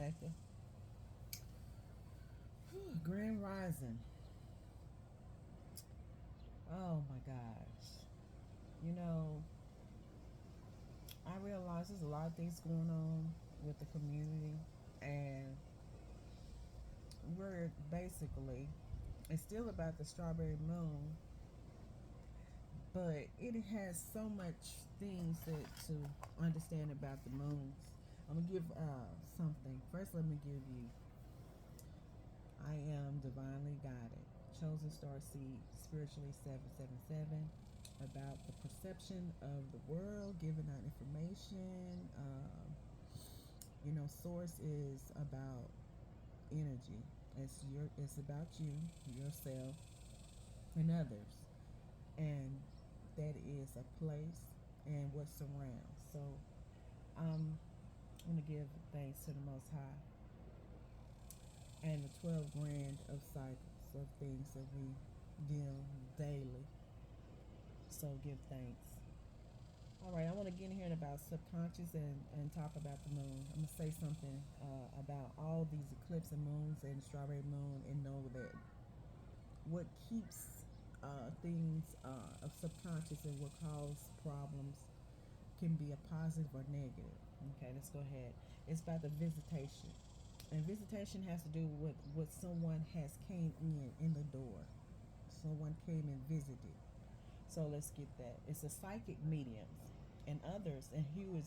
collective. Grand Rising. Oh my gosh. You know, I realize there's a lot of things going on with the community, and we're basically, it's still about the strawberry moon, but it has so much things that to understand about the moons. I'm gonna give something. First, let me give you, I am divinely guided, chosen Starseed, spiritually 777, about the perception of the world, giving out information. Source is about energy. It's about you, yourself, and others, and that is a place and what surrounds. So I'm gonna give thanks to the Most High and the 12 grand of cycles of things that we deal daily. So give thanks. All right, I want to get in here about subconscious and talk about the moon. I'm gonna say something about all these eclipse and moons and strawberry moon, and know that what keeps things of subconscious and what cause problems can be a positive or negative. Okay, let's go ahead. It's about the visitation, and visitation has to do with what someone has came in the door. Someone came and visited. So let's get that. It's a psychic mediums and others, and who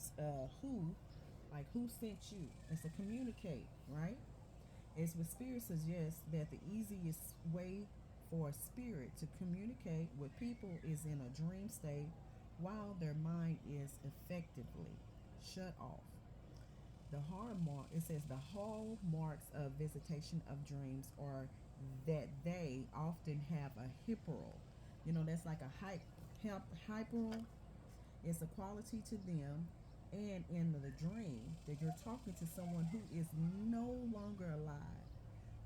sent you. It's to communicate, right? It's what spirit suggests that the easiest way for a spirit to communicate with people is in a dream state while their mind is effectively shut off. The hallmark, it says, the hallmarks of visitation of dreams are that they often have a hyperal. That's like a hyperal. It's a quality to them, and in the dream that you're talking to someone who is no longer alive.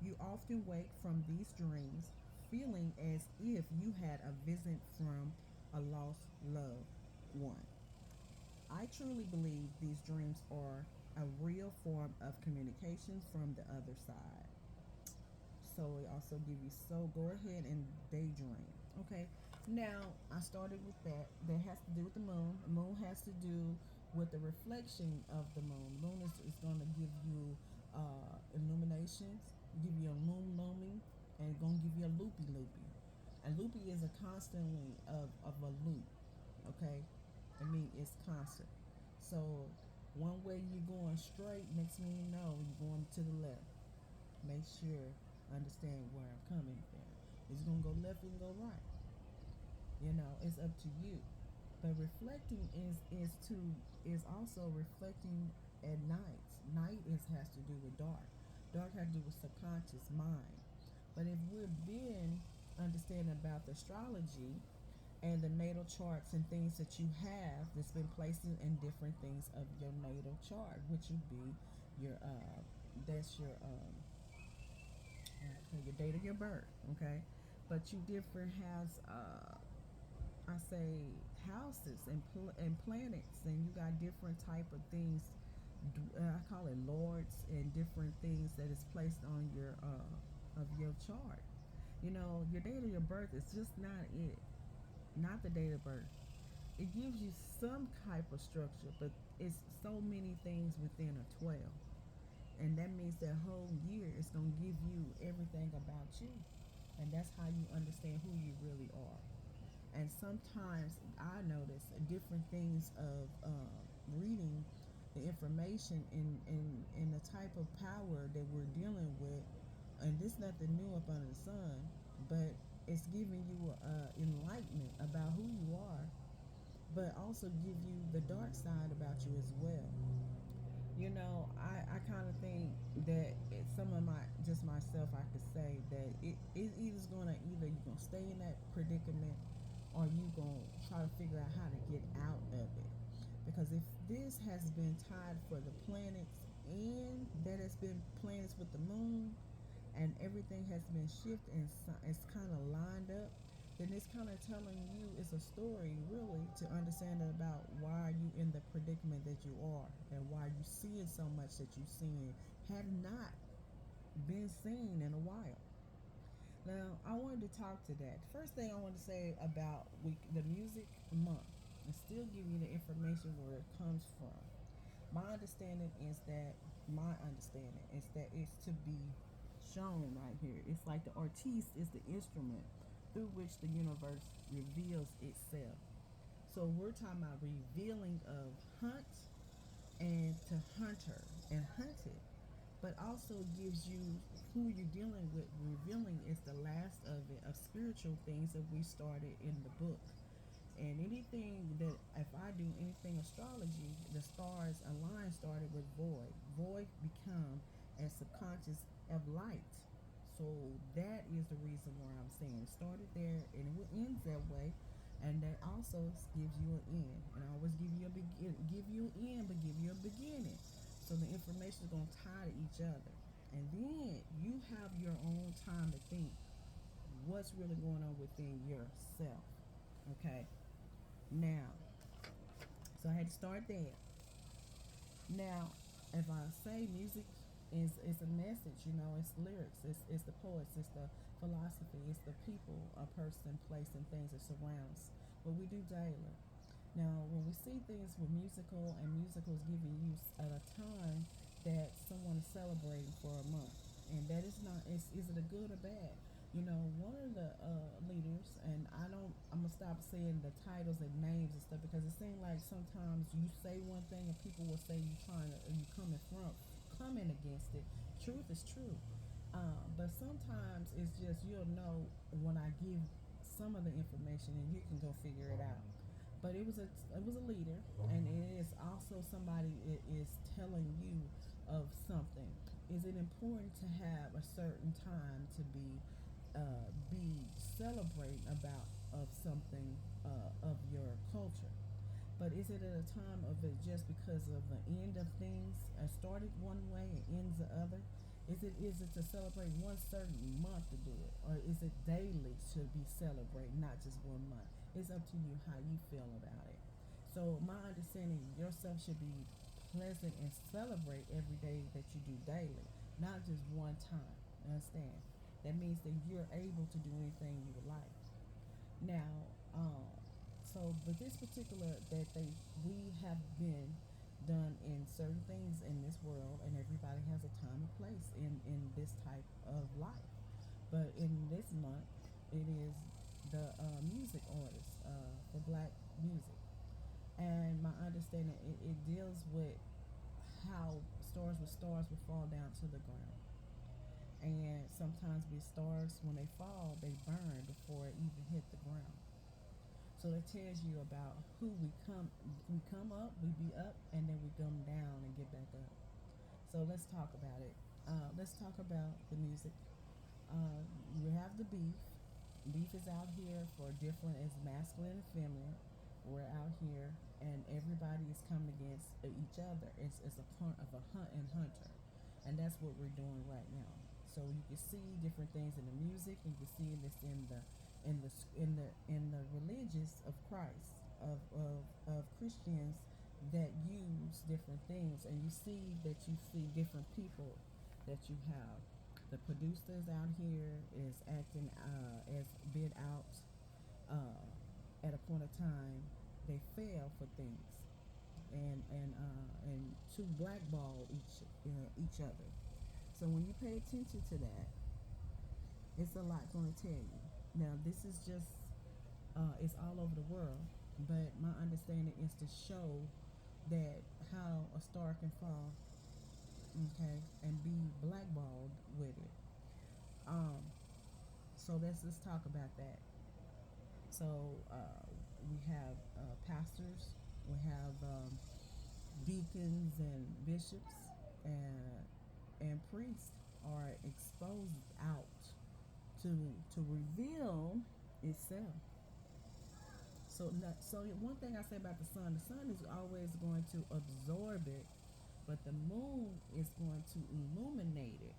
You often wake from these dreams feeling as if you had a visit from a lost loved one. I truly believe these dreams are a real form of communication from the other side. So it also give you, so go ahead and daydream. Okay. Now I started with that. That has to do with the moon. The moon has to do with the reflection of the moon. The moon is going to give you illuminations, give you a moon looming, and going to give you a loopy loopy. A loopy is a constantly of a loop. Okay. I mean, it's constant. So one way you're going straight, next thing you know you're going to the left. Make sure understand where I'm coming from. It's gonna go left and go right. It's up to you. But reflecting is also reflecting at night. Night has to do with dark. Dark has to do with subconscious mind. But if we're being understanding about the astrology and the natal charts and things that you have that's been placed in different things of your natal chart, which would be your that's your date of your birth, okay? But you different has I say houses and planets, and you got different type of things. I call it lords and different things that is placed on your of your chart. Your date of your birth is just not it, not the date of birth. It gives you some type of structure, but it's so many things within a 12. And that means that whole year is going to give you everything about you. And that's how you understand who you really are. And sometimes I notice different things of reading the information in the type of power that we're dealing with. And this is nothing new up under the sun, but it's giving you enlightenment about who you are, but also give you the dark side about you as well. I kind of think that some of my, just myself, I could say that it either's gonna, either you're gonna stay in that predicament, or you gonna try to figure out how to get out of it. Because if this has been tied for the planets, and that has been planets with the moon, and everything has been shifted and it's kind of lined up, then it's kind of telling you, it's a story really to understand about why are you in the predicament that you are, and why you seeing so much that you seeing have not been seen in a while. Now, I wanted to talk to that. First thing I want to say about the music month, and still give you the information where it comes from. My understanding is that it's to be shown right here. It's like the artiste is the instrument through which the universe reveals itself. So we're talking about revealing of hunt and to hunter and hunted, but also gives you who you're dealing with. Revealing is the last of it of spiritual things that we started in the book. And anything that, if I do anything astrology, the stars align started with void. Void become as subconscious of light. So that is the reason why I'm saying it started there and it ends that way. And that also gives you an end. And I always give you a give you an end, but give you a beginning. So the information is going to tie to each other. And then you have your own time to think what's really going on within yourself. Okay. Now, so I had to start there. Now, if I say music is a message, it's lyrics, it's the poets, it's the philosophy, it's the people, a person, place, and things that surrounds what we do daily. Now, when we see things with musical and musicals giving you at a time that someone is celebrating for a month, and that is not, is it a good or bad? One of the leaders, and I'm gonna stop saying the titles and names and stuff because it seems like sometimes you say one thing and people will say you trying to, or you coming against it. Truth is true, but sometimes it's just you'll know when I give some of the information and you can go figure it out. But it was a leader, and it is also somebody that is telling you of something. Is it important to have a certain time to be celebrating about of something of your culture? But is it at a time of it just because of the end of things? Started one way and ends the other. Is it to celebrate one certain month to do it, or is it daily to be celebrated, not just one month? It's up to you how you feel about it. So my understanding, yourself should be pleasant and celebrate every day that you do daily, not just one time. Understand? That means that you're able to do anything you would like. Now, but this particular that we have been done in certain things in this world, and everybody has a time and place in this type of life. But in this month, it is the music artist for black music, and my understanding it deals with how stars will fall down to the ground, and sometimes with stars when they fall they burn before it even hit the ground. So it tells you about who we come up, we be up, and then we come down and get back up. So let's talk about it. Let's talk about the music. You have the beef. Beef is out here for different as masculine and feminine. We're out here, and everybody is coming against each other. It's a part of a hunt and hunter, and that's what we're doing right now. So you can see different things in the music. You can see this in the religious of Christ of Christians that use different things, and you see different people that you have. The producers out here is acting as been out at a point of time they fail for things and to blackball each other. So when you pay attention to that, it's a lot going to tell you. Now this is just it's all over the world, but my understanding is to show that how a star can fall, okay, and be blackballed with it. Um, so let's talk about that. So we have pastors, we have deacons and bishops, and priests are exposed out to reveal itself. So one thing I say about the sun is always going to absorb it, but the moon is going to illuminate it.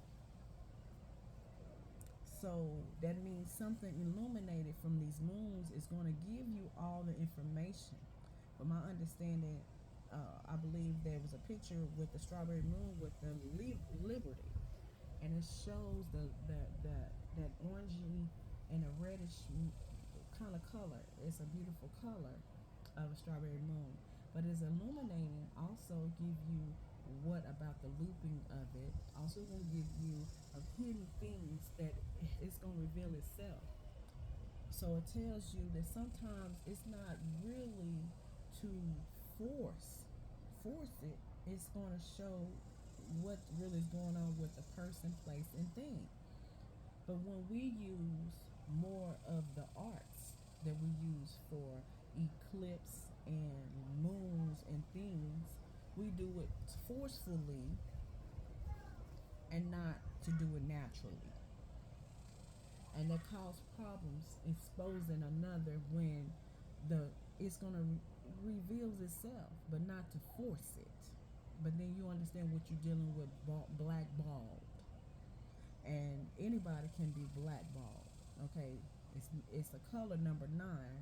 So that means something illuminated from these moons is going to give you all the information. But my understanding, I believe there was a picture with the strawberry moon with the liberty, and it shows the that orangey and a reddish kind of color. It's a beautiful color of a strawberry moon, but it's illuminating. Also, give you what about the looping of it. Also, going to give you of hidden things that it's going to reveal itself. So it tells you that sometimes it's not really to force force it. It's going to show what really is going on with the person, place, and thing. But when we use more of the arts that we use for eclipse and moons and things, we do it forcefully and not to do it naturally. And that cause problems exposing another when the it's going to reveals itself, but not to force it. But then you understand what you're dealing with, blackballed, and anybody can be blackballed. Okay, it's a color number 9,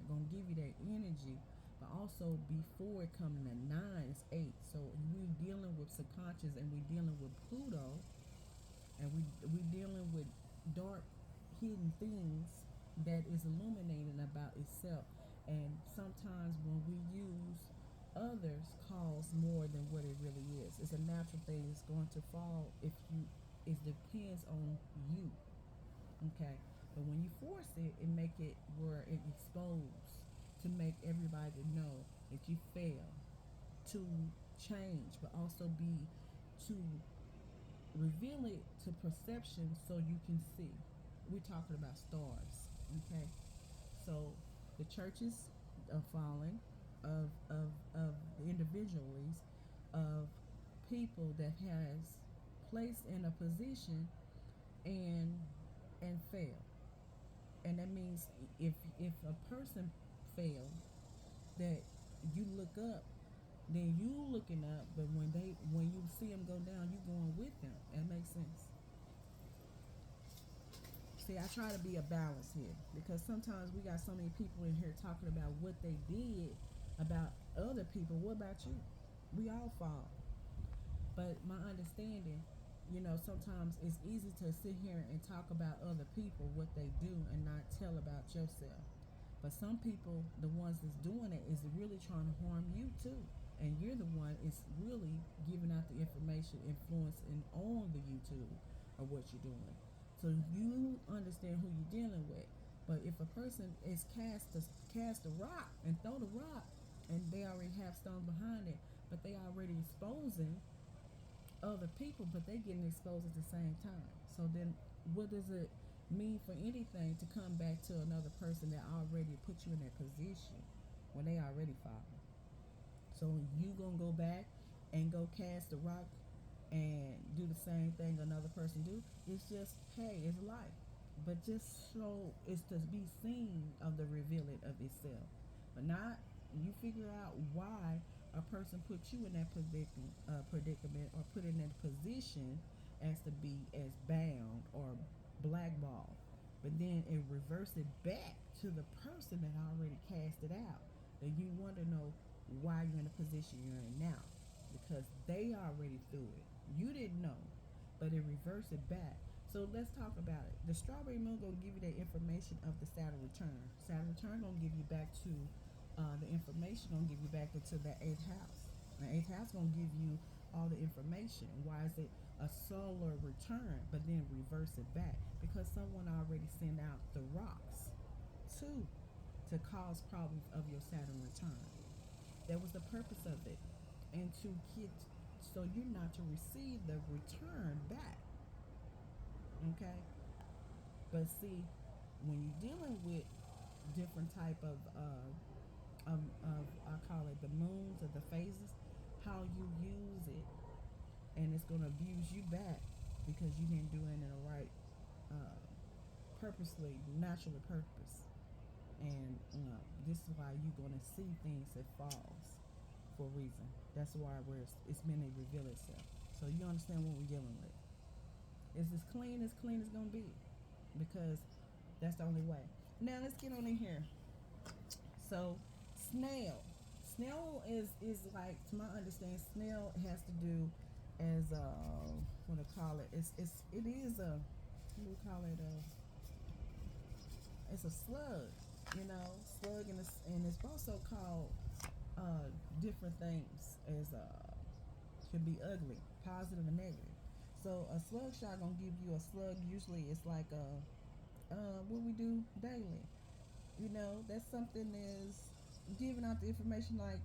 gonna give you that energy, but also before it coming to 9, it's 8. So we're dealing with subconscious, and we're dealing with Pluto, and we dealing with dark hidden things that is illuminating about itself. And sometimes when we use others cause more than what it really is. It's a natural thing. It's going to fall if you. It depends on you. Okay, but when you force it, it make it where it expose to make everybody know that you fail to change, but also be to reveal it to perception so you can see. We're talking about stars. Okay, so the churches are falling of individuals, of people that has placed in a position and fail. And that means if a person fail, that you look up, then you looking up, but when you see them go down, you going with them. That makes sense. See, I try to be a balance here, because sometimes we got so many people in here talking about what they did about other people. What about you? We all fall. But my understanding, sometimes it's easy to sit here and talk about other people, what they do, and not tell about yourself. But some people, the ones that's doing it, is really trying to harm you too. And you're the one is really giving out the information, influencing on the YouTube of what you're doing. So you understand who you're dealing with. But if a person is cast a rock and throw the rock, and they already have stones behind it, but they already exposing other people, but they getting exposed at the same time. So then, what does it mean for anything to come back to another person that already put you in that position when they already fallen? So you gonna go back and go cast the rock and do the same thing another person do? It's just, hey, it's life. But just so it's to be seen of the revealing of itself, but not you figure out why a person put you in that predicament, or put in that position as to be as bound or blackballed, but then it reverse it back to the person that already cast it out. Then you want to know why you're in the position you're in now, because they already threw it. You didn't know, but it reversed it back. So let's talk about it. The strawberry moon gonna give you that information of the Saturn return. Saturn return gonna give you back to the information, gonna give you back into the 8th house. The 8th house gonna give you all the information. Why is it a solar return, but then reverse it back? Because someone already sent out the rocks to cause problems of your Saturn return. That was the purpose of it, and to get so you're not to receive the return back. Okay, but see, when you're dealing with different type of I call it the moons or the phases, how you use it, and it's gonna abuse you back because you didn't do it in the right, uh, purposely, naturally purpose, and this is why you're gonna see things that falls for a reason. That's why it's meant to reveal itself. So you understand what we're dealing with. It's as clean as gonna be, because that's the only way. Now let's get on in here. So, Snail is like, to my understanding, snail has to do as what do call it? It is a, what do we call it? It's a slug, slug, and it's also called different things as can be ugly, positive and negative. So a slug shot gonna give you a slug. Usually, it's like what we do daily. That's something is giving out the information like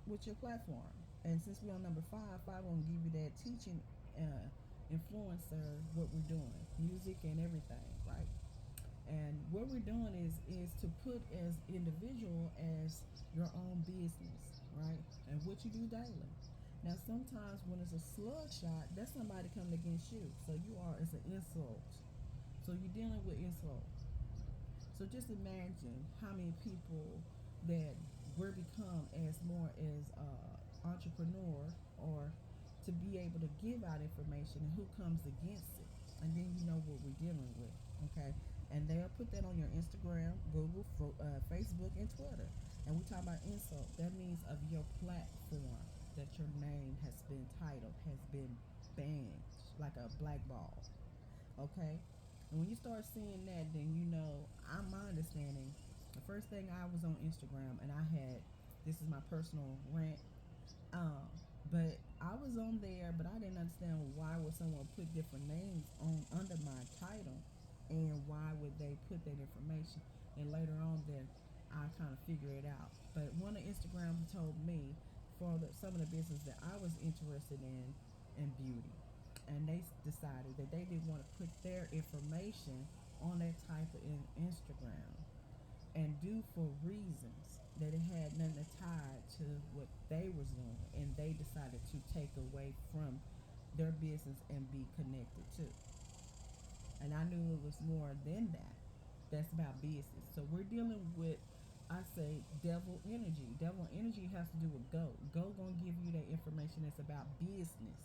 with your platform. And since we're on number five won't give you that teaching influencer what we're doing, music and everything, right? And what we're doing is to put as individual as your own business, right? And what you do daily. Now sometimes when it's a slug shot, that's somebody coming against you. So you are it's an insult. So you're dealing with insults. So just imagine how many people that we're become as more as entrepreneur or to be able to give out information and who comes against it. And then you know what we're dealing with, okay? And they'll put that on your Instagram, Google, Facebook, and Twitter. And we talk about insult. That means of your platform that your name has been titled, has been banned, like a blackball, okay? And when you start seeing that, then my understanding. The first thing I was on Instagram, and I had this is my personal rant. Um, but I was on there, but I didn't understand why would someone put different names on under my title, and why would they put that information. And later on, then I kind of figure it out. But one of Instagram told me for some of the business that I was interested in beauty, and they decided that they didn't want to put their information on that type of Instagram, and do for reasons that it had nothing to tie to what they was doing, and they decided to take away from their business and be connected to. And I knew it was more than that. That's about business. So we're dealing with, I say, devil energy. Devil energy has to do with go. Go gonna give you that information that's about business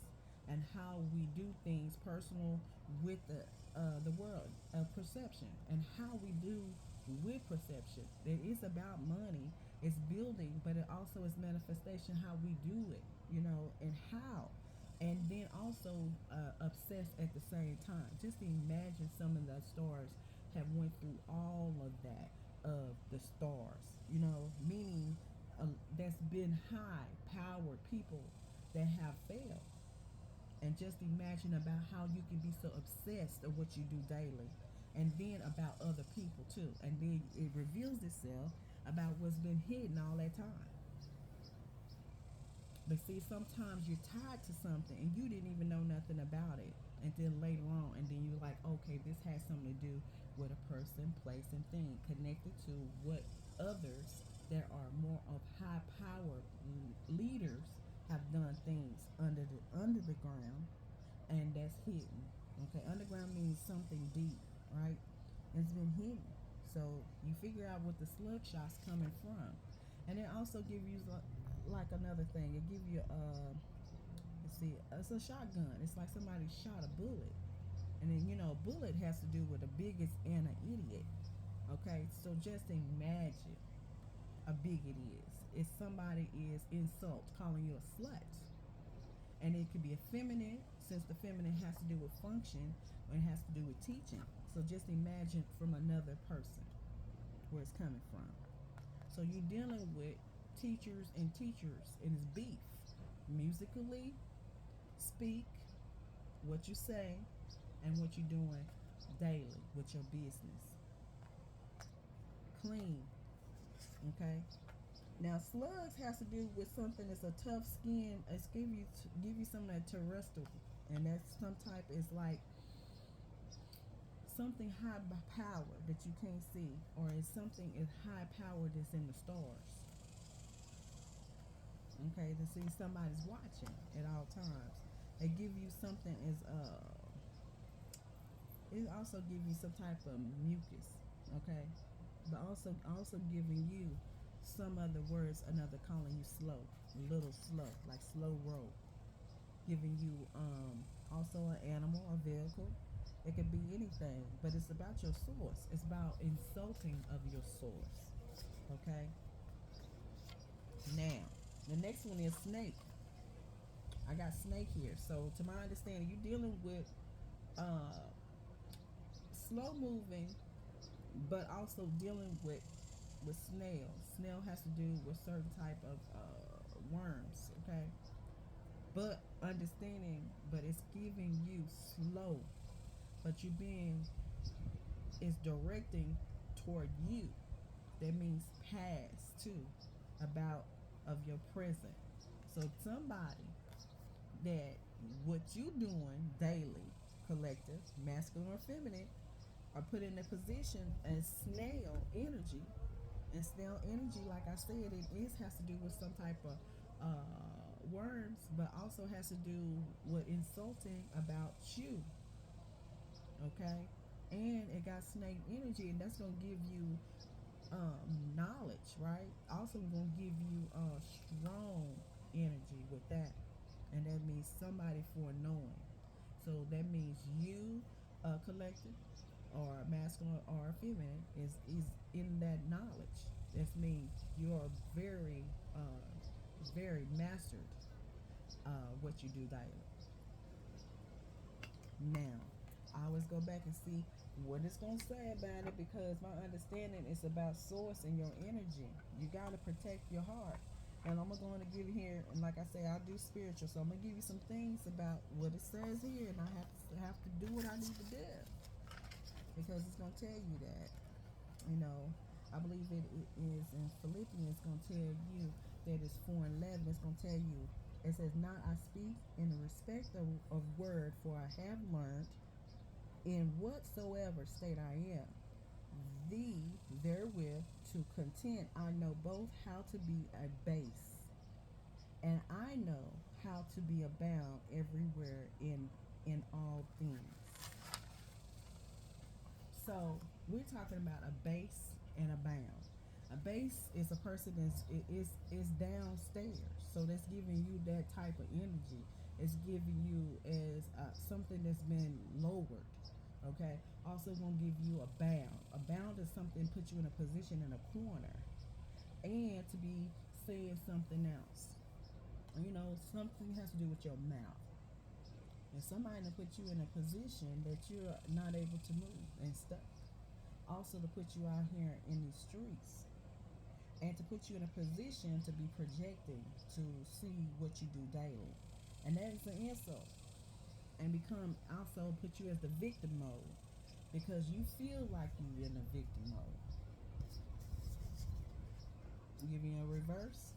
and how we do things personal with the world of perception, and how we do with perception. It is about money. It's building, but it also is manifestation. How we do it, and how, and then also obsessed at the same time. Just imagine some of the stars have went through all of that of the stars, meaning that's been high powered people that have failed. And just imagine about how you can be so obsessed of what you do daily, and then about other people too, and then it reveals itself about what's been hidden all that time. But see, sometimes you're tied to something and you didn't even know nothing about it until later on, and then you're like, okay, this has something to do with a person, place, and thing connected to what others that are more of high power leaders have done things under the ground, and that's hidden. Okay, underground means something deep, right? It's been hidden. So you figure out what the slug shot's coming from, and it also give you like another thing. It give you let's see, it's a shotgun. It's like somebody shot a bullet, and then a bullet has to do with the biggest and an idiot. Okay, so just imagine a bigot is. If somebody is insult, calling you a slut, and it could be a feminine, since the feminine has to do with function, or it has to do with teaching. So just imagine from another person where it's coming from. So you're dealing with teachers, and it's beef. Musically, speak, what you say, and what you're doing daily with your business. Clean, okay? Now slugs has to do with something that's a tough skin. It's give you some of that terrestrial, and that's some type is like something high power that you can't see, or is something is high power that's in the stars. Okay, to see somebody's watching at all times. They give you something is it also give you some type of mucus, okay, but also giving you some other words, another calling you slow, little slow, like slow roll, giving you also an animal, a vehicle. It could be anything, but it's about your source. It's about insulting of your source, okay. Now, the next one is snake. I got snake here. So, to my understanding, you're dealing with uh, slow moving, but also dealing with snails. Snail has to do with certain type of worms. Okay, but understanding, but it's giving you slow, but you being is directing toward you. That means past too, about of your present. So somebody that what you doing daily, collective, masculine or feminine, are put in a position as snail energy. And snail energy, like I said, it is has to do with some type of worms, but also has to do with insulting about you. Okay, and it got snake energy, and that's gonna give you knowledge, right? Also, gonna give you strong energy with that, and that means somebody foreknowing. So that means you, collective, or masculine or feminine, is in that knowledge. That means you're very mastered what you do daily. Now, I always go back and see what it's going to say about it, because my understanding is about source and your energy. You got to protect your heart. And I'm going to give you here, and like I say, I do spiritual, so I'm going to give you some things about what it says here, and I have to do what I need to do, because it's going to tell you that. You know, I believe it is in Philippians going to tell you that it's 4:11. It's going to tell you, it says, "Not I speak in the respect of word, for I have learned in whatsoever state I am, thee therewith to content. I know both how to be a base, and I know how to be abound everywhere in all things." So we're talking about a base and a bound. A base is a person is downstairs, so that's giving you that type of energy. It's giving you as something that's been lowered. Okay. Also, gonna give you a bound. A bound is something put you in a position in a corner, and to be saying something else. You know, something has to do with your mouth. And somebody to put you in a position that you're not able to move and stuck. Also to put you out here in these streets, and to put you in a position to be projecting to see what you do daily. And that is an insult. And become also put you as the victim mode, because you feel like you're in the victim mode. Giving you a reverse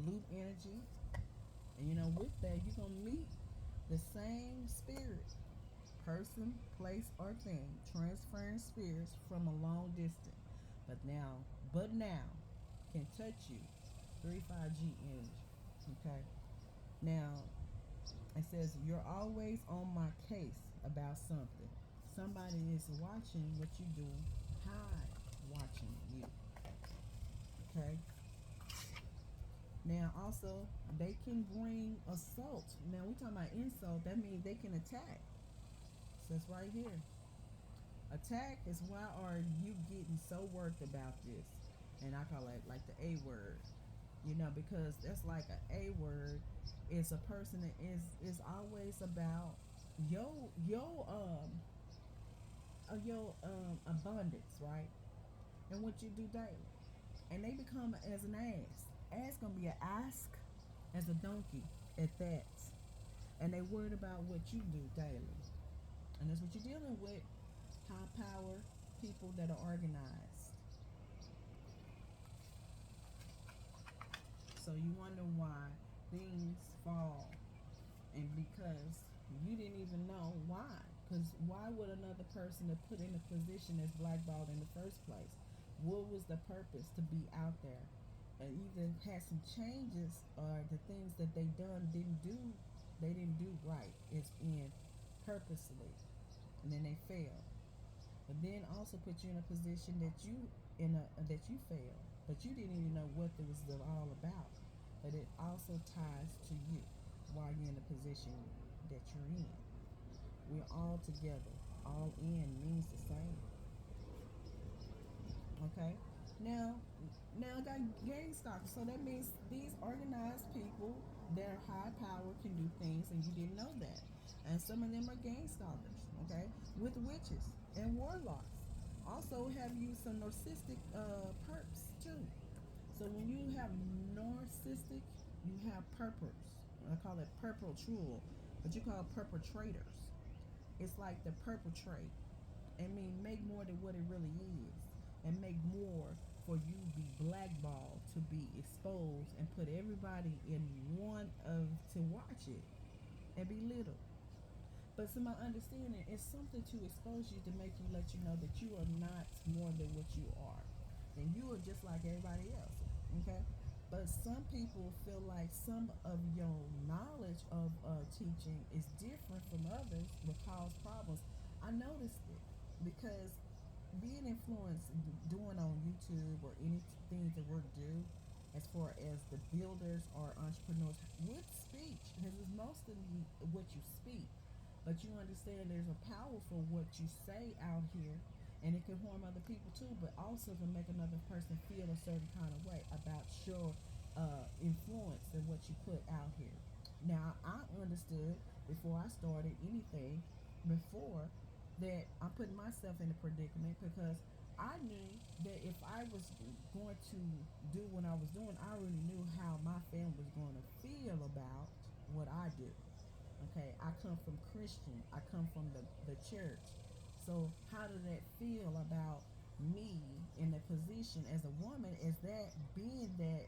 loop energy. And you know, with that, you're gonna meet the same spirit, person, place, or thing, transferring spirits from a long distance. But now can touch you. 3-5G energy. Okay. Now it says you're always on my case about something. Somebody is watching what you do, hide watching you. Okay. Now also they can bring assault. Now we talking about insult. That means they can attack. So it's right here. Attack is why are you getting so worked about this? And I call it like the A word. You know, because that's like an A word. It's a person that is always about your your um abundance, right? And what you do daily. And they become as an ass. Ass gonna be an ask as a donkey at that. And they worried about what you do daily. And that's what you're dealing with. High power people that are organized. So you wonder why things fall, and because you didn't even know why. Because why would another person have put in a position as blackballed in the first place? What was the purpose to be out there? And either had some changes, or the things that they didn't do right. It's in purposely, and then they fail. But then also put you in a position that you failed, but you didn't even know what it was all about. But it also ties to you while you're in the position that you're in. We're all together. All in means the same. Okay. Now Now I got gang stalkers. So that means these organized people that are high power can do things and you didn't know that. And some of them are gang stalkers, okay? With witches and warlocks. Also have used some narcissistic perps too. So when you have narcissistic, you have purpers. I call it perpetual, but you call it perpetrators. It's like the perpetrate. I mean, make more than what it really is, and make more for you to be blackballed, to be exposed, and put everybody in one of to watch it and be little. But to my understanding, it's something to expose you to make you let you know that you are not more than what you are. And you are just like everybody else. Okay? But some people feel like some of your knowledge of teaching is different from others will cause problems. I noticed it because being influenced doing on YouTube or any things that we're do as far as the builders or entrepreneurs with speech, because it's mostly what you speak, but you understand there's a power for what you say out here, and it can harm other people too, but also can make another person feel a certain kind of way about your influence and what you put out here. Now I understood before I started anything before that I'm putting myself in a predicament because I knew that if I was going to do what I was doing, I already knew how my family was going to feel about what I do. Okay, I come from Christian. I come from the church. So how does that feel about me in the position as a woman? Is that being that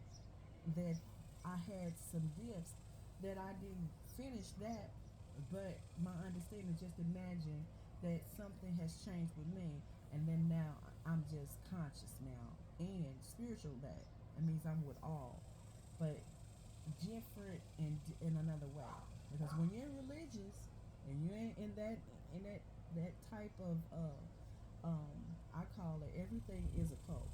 I had some gifts that I didn't finish that, but my understanding just imagine that something has changed with me, and then now I'm just conscious now and spiritual. That it means I'm with all, but different in another way. Because when you're religious and you're in that type of I call it everything is a cult.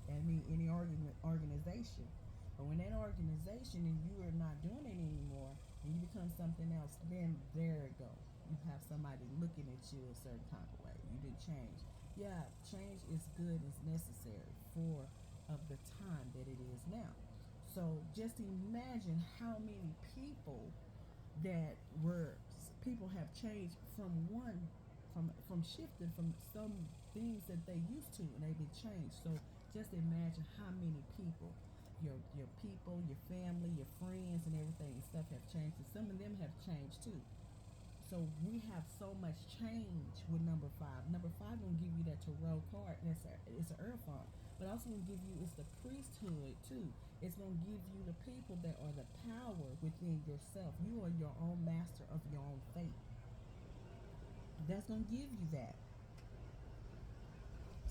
I mean any organization. But when that organization and you are not doing it anymore and you become something else, then there it go. You have somebody looking at you a certain kind of way. You did change. Yeah, change is good, it's necessary for of the time that it is now. So just imagine how many people that were people have changed from one from shifting from some things that they used to and they've been changed. So just imagine how many people your people, your family, your friends and everything and stuff have changed and some of them have changed too. So we have so much change with number five. Number five gonna give you that tarot card. It's an earth farm, but also gonna give you it's the priesthood too. It's gonna give you the people that are the power within yourself. You are your own master of your own fate. That's gonna give you that.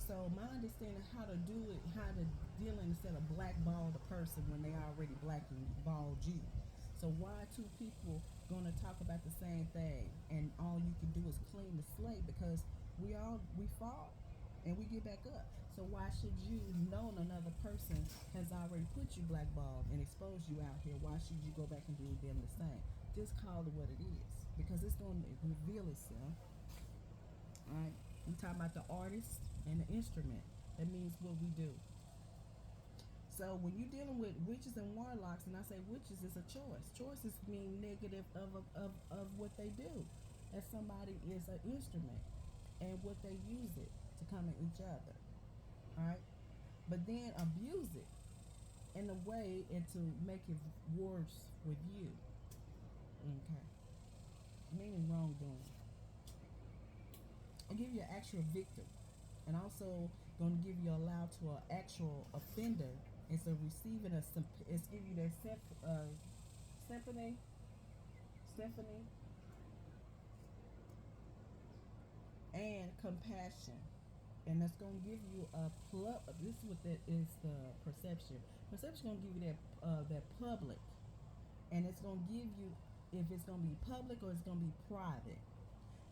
So my understanding how to do it, how to deal instead of blackball the person when they already blackballed you. So why two people gonna talk about the same thing and all you can do is clean the slate because we fall and we get back up. So why should you know another person has already put you blackballed and exposed you out here? Why should you go back and do them the same? Just call it what it is because it's gonna reveal itself. Alright. We talking about the artist and the instrument. That means what we do. So when you're dealing with witches and warlocks, and I say witches, it's a choice. Choices mean negative of what they do. That somebody is an instrument and what they use it to come at each other. Alright? But then abuse it in a way and to make it worse with you. Okay. Meaning wrongdoing. And give you an actual victim. And also going to give you allow to an actual offender. It's a receiving a it's give you that symphony, symphony, and compassion, and that's gonna give you a This is what that is the perception. Perception gonna give you that public, and it's gonna give you if it's gonna be public or it's gonna be private.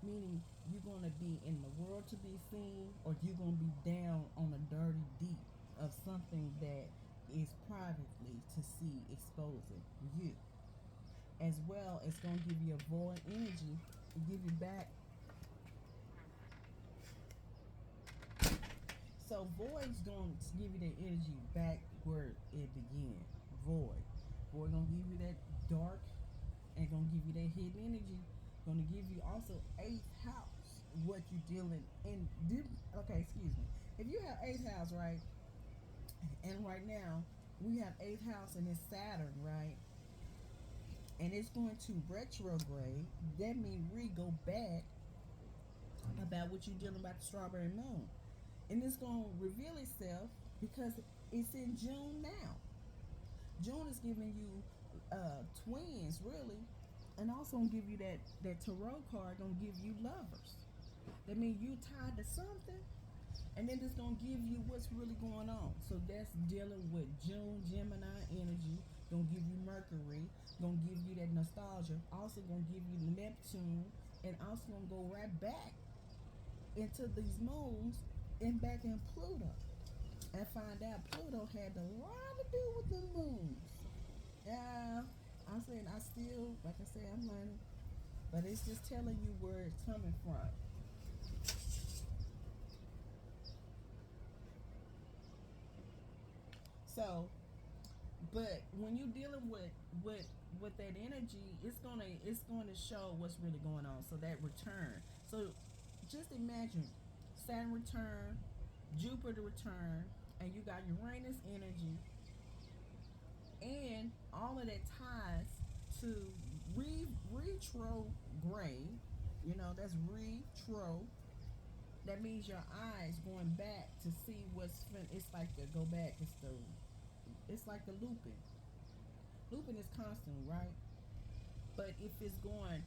Meaning you're gonna be in the world to be seen, or you're gonna be down on a dirty deep of something that is privately to see exposing you. As well, it's gonna give you a void energy and give you back. So So void's gonna give you that energy back where it began. Void. Void gonna give you that dark and gonna give you that hidden energy. Gonna give you also eighth house. What you dealing in? Okay, excuse me. If you have eighth house, right, and right now we have eighth house and it's Saturn, right, and it's going to retrograde. That means we go back about what you're dealing about the strawberry moon, and it's going to reveal itself because it's in June now. June is giving you twins, really, and also gonna give you that tarot card. Gonna give you lovers. That means you tied to something, and then it's gonna give you what's really going on. So that's dealing with June Gemini energy. Gonna give you Mercury. Gonna give you that nostalgia. Also gonna give you Neptune, and also gonna go right back into these moons and back in Pluto, and find out Pluto had a lot to do with the moons. Yeah, I'm saying I still, like I said, I'm learning, but it's just telling you where it's coming from. So, but when you're dealing with that energy, it's gonna show what's really going on. So that return. So just imagine Saturn return, Jupiter return, and you got Uranus energy, and all of that ties to retrograde. You know, that's retro. That means your eyes going back to see it's like the go back. It's like the looping. Looping is constant, right? But if it's going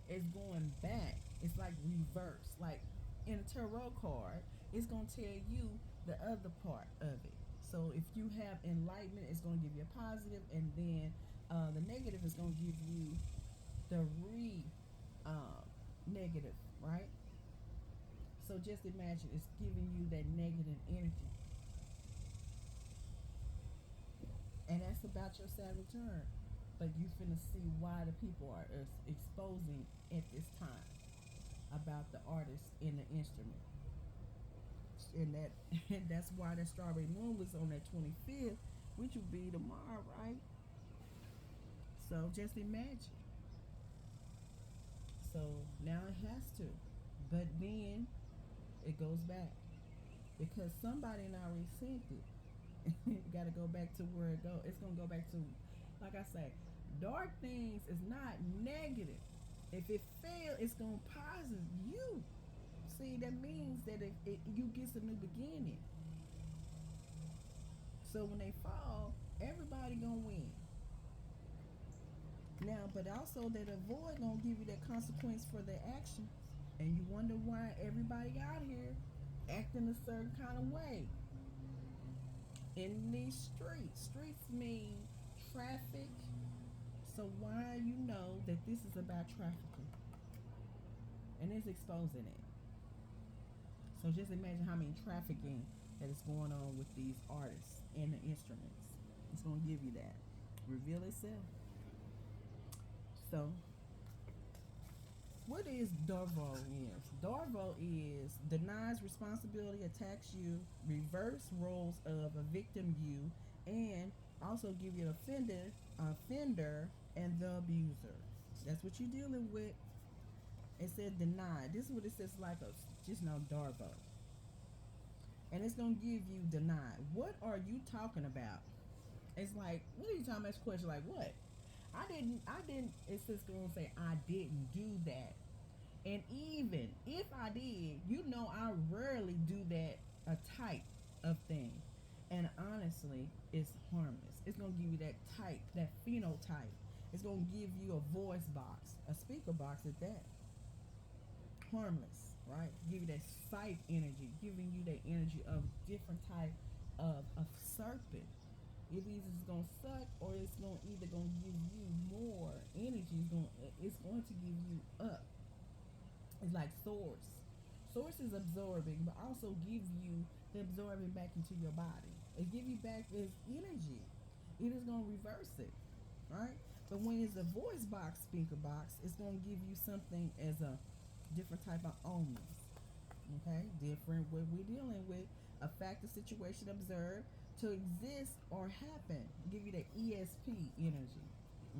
it's going back. It's like reverse. Like in a tarot card, it's gonna tell you the other part of it. So if you have enlightenment, it's gonna give you a positive, and then the negative is gonna give you the negative, right? So just imagine it's giving you that negative energy, and that's about your Saturn return. But you finna see why the people are exposing at this time about the artist and the instrument, and that and that's why the strawberry moon was on that 25th, which will be tomorrow, right? So just imagine. So now it has to, but then it goes back because somebody now resent it. You got to go back to where it go. It's gonna go back to, like I say, dark things is not negative. If it fails, it's gonna positive you. See, that means that if you get a new beginning. So when they fall, everybody gonna win. Now, but also that avoid gonna give you that consequence for their actions, and you wonder why everybody out here acting a certain kind of way in these streets. Streets mean traffic. So why you know that this is about trafficking, and it's exposing it. So just imagine how many trafficking that is going on with these artists and the instruments. It's gonna give you that. Reveal itself. So what is darvo is? Darvo is denies responsibility, attacks you, reverse roles of a victim you, and also give you an offender, and the abuser. That's what you're dealing with. It said deny. This is what it says, like a just now darvo, and it's gonna give you deny. What are you talking about? It's like, what are you talking about? This question, like what? I didn't. It's just gonna say I didn't do that. And even if I did, you know I rarely do that a type of thing. And honestly, it's harmless. It's gonna give you that type, that phenotype. It's gonna give you a voice box, a speaker box at that. Harmless, right? Give you that sight energy, giving you that energy of different type of serpent. It either is gonna suck or it's gonna either gonna give you more energy. It's going to give you up. It's like source. Source is absorbing, but also give you the absorbing back into your body. It give you back as energy. It is gonna reverse it, right? But when it's a voice box, speaker box, it's gonna give you something as a different type of omens, Okay, different what we're dealing with. A fact, a situation observed to exist or happen. Give you the ESP energy.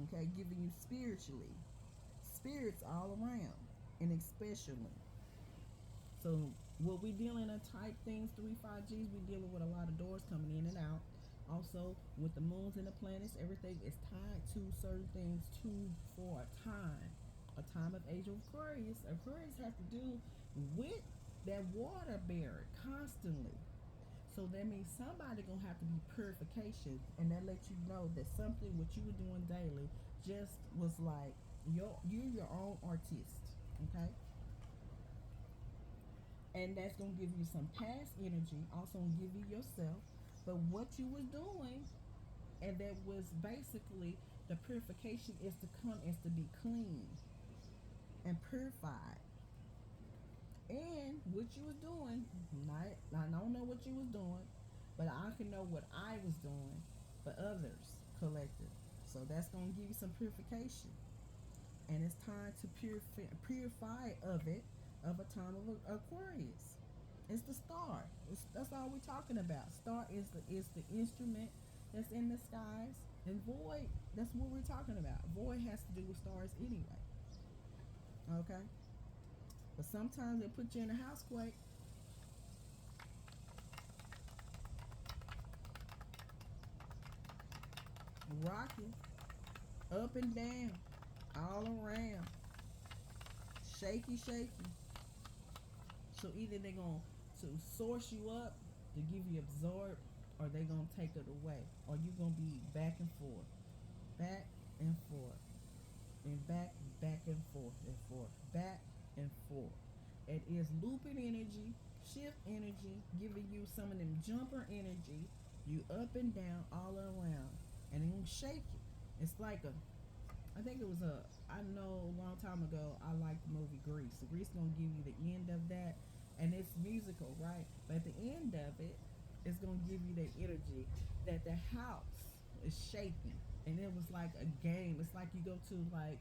Okay, giving you spiritually, spirits all around, and especially. So what we dealing in type things 3 5 Gs, we dealing with a lot of doors coming in and out. Also with the moons and the planets, everything is tied to certain things to for a time. A time of age of Aquarius. Aquarius has to do with that water bearer constantly. So that means somebody gonna have to be purification, and that lets you know that something what you were doing daily just was like you're your own artist, okay? And that's gonna give you some past energy, also gonna give you yourself, but what you was doing, and that was basically the purification is to come is to be clean and purified. And what you was doing, not I don't know what you was doing, but I can know what I was doing for others collective. So that's gonna give you some purification, and it's time to purify of it of a time of Aquarius. It's the star. That's all we're talking about. Star is the instrument that's in the skies, and void. That's what we're talking about. Void has to do with stars anyway. Okay, but sometimes they put you in a housequake, rocking up and down, all around, shaky, shaky. So either they're gonna to source you up to give you absorb, or they're gonna take it away, or you're gonna be back and forth, and back and forth, and forth, back and forth. It is looping energy, shift energy, giving you some of them jumper energy. You up and down, all around, and then shake it. It's like a I think it was a I know a long time ago I liked the movie Grease. So Grease gonna give you the end of that, and it's musical, right? But at the end of it, it's gonna give you the energy that the house is shaking, and it was like a game. It's like you go to like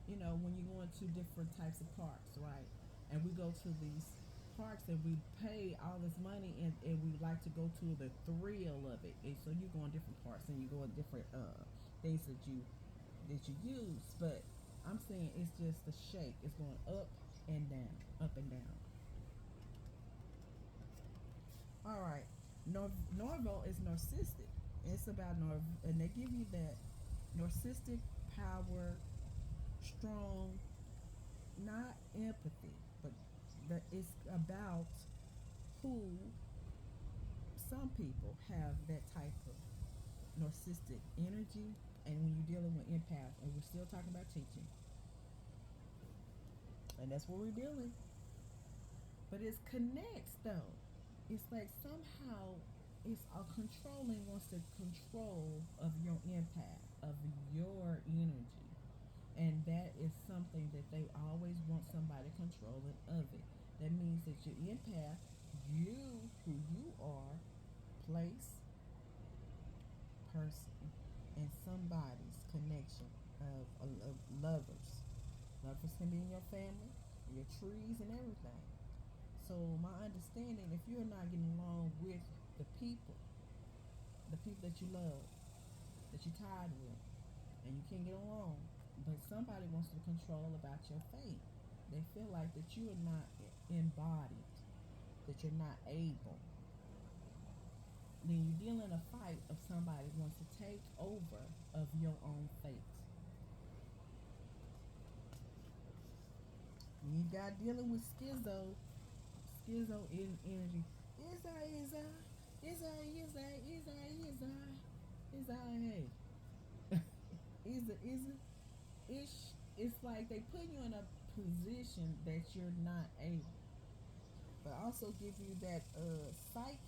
when you go into different types of parks, right? And we go to these parks and we pay all this money, and we like to go to the thrill of it. And so you go on different parks and you go on different things that you use, but I'm saying it's just the shake. It's going up and down, up and down. All right, Norvo is narcissistic. It's about and they give you that narcissistic power, strong, not empathy, but that it's about who some people have that type of narcissistic energy, and when you're dealing with empath, and we're still talking about teaching, and that's what we're dealing. But it connects though. It's like somehow it's a controlling wants to control of your empath, of your energy. And that is something that they always want somebody controlling of it. That means that your empath, you who you are, place, person, and somebody's connection of lovers. Lovers can be in your family, your trees, and everything. So my understanding, if you're not getting along with the people, that you love, that you're tired with, and you can't get along, but somebody wants to control about your fate. They feel like that you are not embodied, that you're not able. Then you deal in a fight of somebody wants to take over of your own fate. You got dealing with schizo in energy. Is I, is I, is I, is I, is I, is I, is I, hey. Is it, it's like they put you in a position that you're not able, but also give you that psych,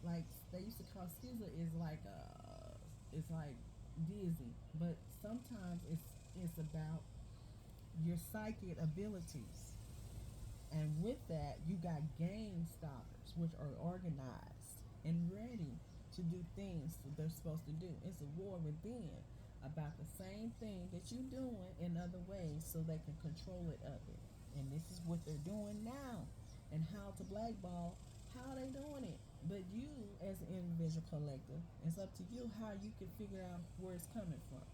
like they used to call schizo is like it's like dizzy, but sometimes it's about your psychic abilities. And with that, you got game stoppers, which are organized and ready to do things that they're supposed to do. It's a war within about the same thing that you're doing in other ways so they can control it of it. And this is what they're doing now. and how to blackball, how they doing it. But you, as an individual collector, it's up to you how you can figure out where it's coming from.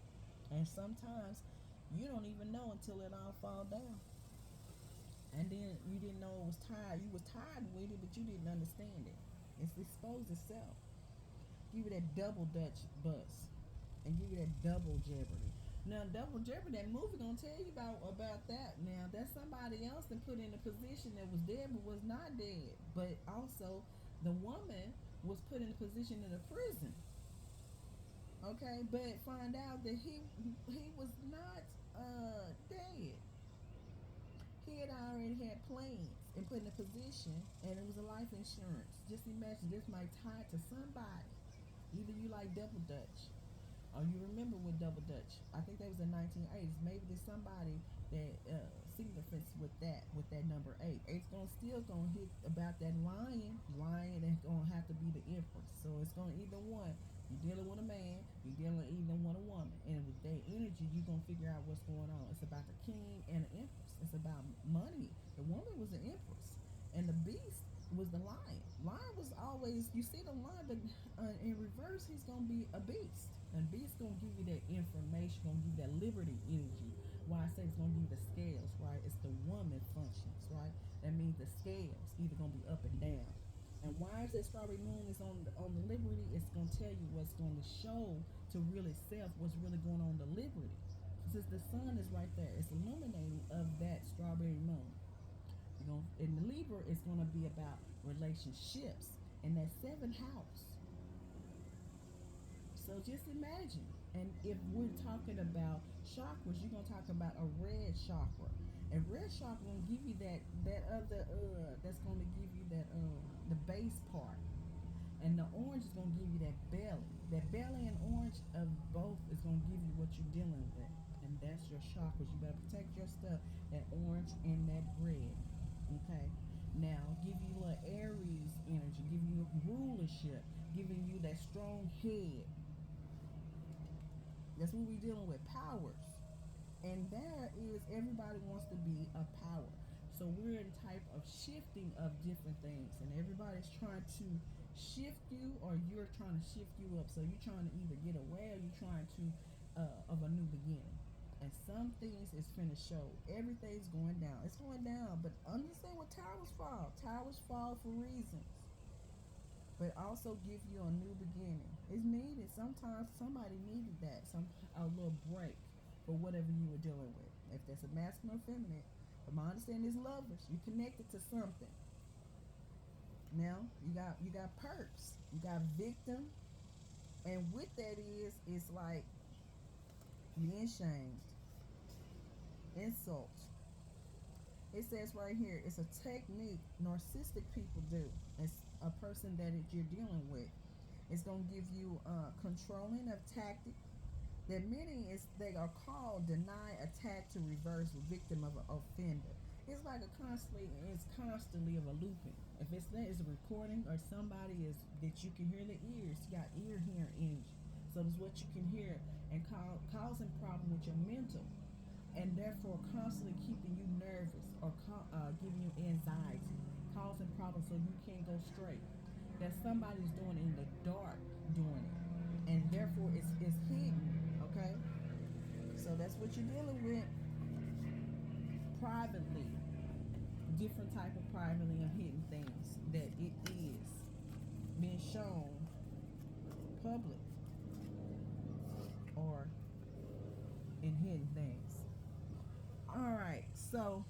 And sometimes you don't even know until it all fall down. And then you didn't know it was tied. You was tied with it, but you didn't understand it. It's exposed itself. Give you that double Dutch bus, and give you that double jeopardy. Now, double jeopardy, that movie gonna tell you about that. Now, that's somebody else that put in a position that was dead but was not dead. But also, the woman was put in a position in a prison. Okay, but find out that he was not dead. He had already had plans and put in a position, and it was a life insurance. Just imagine this might tie to somebody. Either you like double dutch, or you remember with double dutch. I think that was in 1980s. Maybe there's somebody that signifies with that number eight. Eight's gonna still gonna hit about that lion. Lion is gonna have to be the empress. So it's gonna either one. You're dealing with a man, you're dealing either with a woman. And with their energy, you're going to figure out what's going on. It's about the king and the empress. It's about money. The woman was the empress. And the beast was the lion. Lion was always, you see the lion, but in reverse, he's going to be a beast. And beast going to give you that information, going to give you that liberty energy. Why I say it's going to give you the scales, right? It's the woman functions, right? That means the scales either going to be up and down. And why is that strawberry moon is on the liberty? It's gonna tell you what's going to show to really self what's really going on the liberty. Since the sun is right there, it's illuminating of that strawberry moon. You're gonna, in the Libra, it's gonna be about relationships in that seventh house. So just imagine. And if we're talking about chakras, you're gonna talk about a red chakra. And red chakra gonna give you that other that's gonna give you that the base part. And the orange is gonna give you that belly. That belly and orange of both is gonna give you what you're dealing with. And that's your chakras. You better protect your stuff. That orange and that red. Okay? Now, give you a Aries energy, give you rulership, giving you that strong head. That's what we're dealing with. Powers. And there is everybody wants to be a power. So we're in type of shifting of different things, and everybody's trying to shift you, or you're trying to shift you up. So you're trying to either get away, or you're trying to of a new beginning. And some things is finna show. Everything's going down. It's going down, but understand what towers fall. Towers fall for reasons, but also give you a new beginning. It's needed. Sometimes somebody needed that. A little break for whatever you were dealing with. If that's a masculine or feminine. But my understanding is lovers. You connected to something. Now you got perks. You got victim. And with that is it's like you being shamed. Insults. It says right here, it's a technique narcissistic people do. It's a person that you're dealing with. It's gonna give you controlling of tactic. The meaning is they are called deny, attack to reverse, victim of an offender. It's like it's constantly of a looping. If it's a recording or somebody is that you can hear the ears, you got ear hearing energy. So it's what you can hear and causing problem with your mental, and therefore constantly keeping you nervous or giving you anxiety, causing problems so you can't go straight. That somebody's doing it in the dark, doing it, and therefore it's hidden. Okay, so that's what you're dealing with privately. Different type of privately and hidden things that it is being shown public or in hidden things. All right, so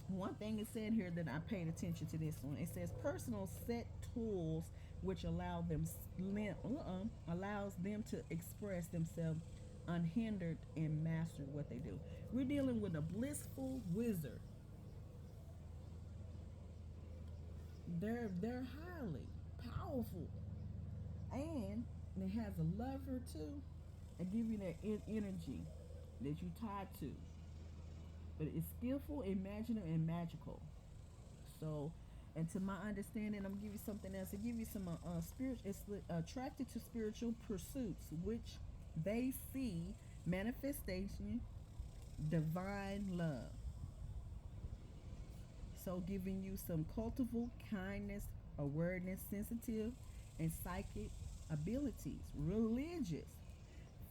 one thing is said here that I paid attention to this one. It says personal set tools which allows them to express themselves unhindered and master what they do. We're dealing with a blissful wizard. They're highly powerful, and it has a lover too. And give you that energy that you tied to. But it's skillful, imaginative, and magical. So, and to my understanding, I'm gonna give you something else. I give you some spirit. It's attracted to spiritual pursuits, which they see manifestation, divine love. So giving you some cultival kindness, awareness, sensitive, and psychic abilities, religious,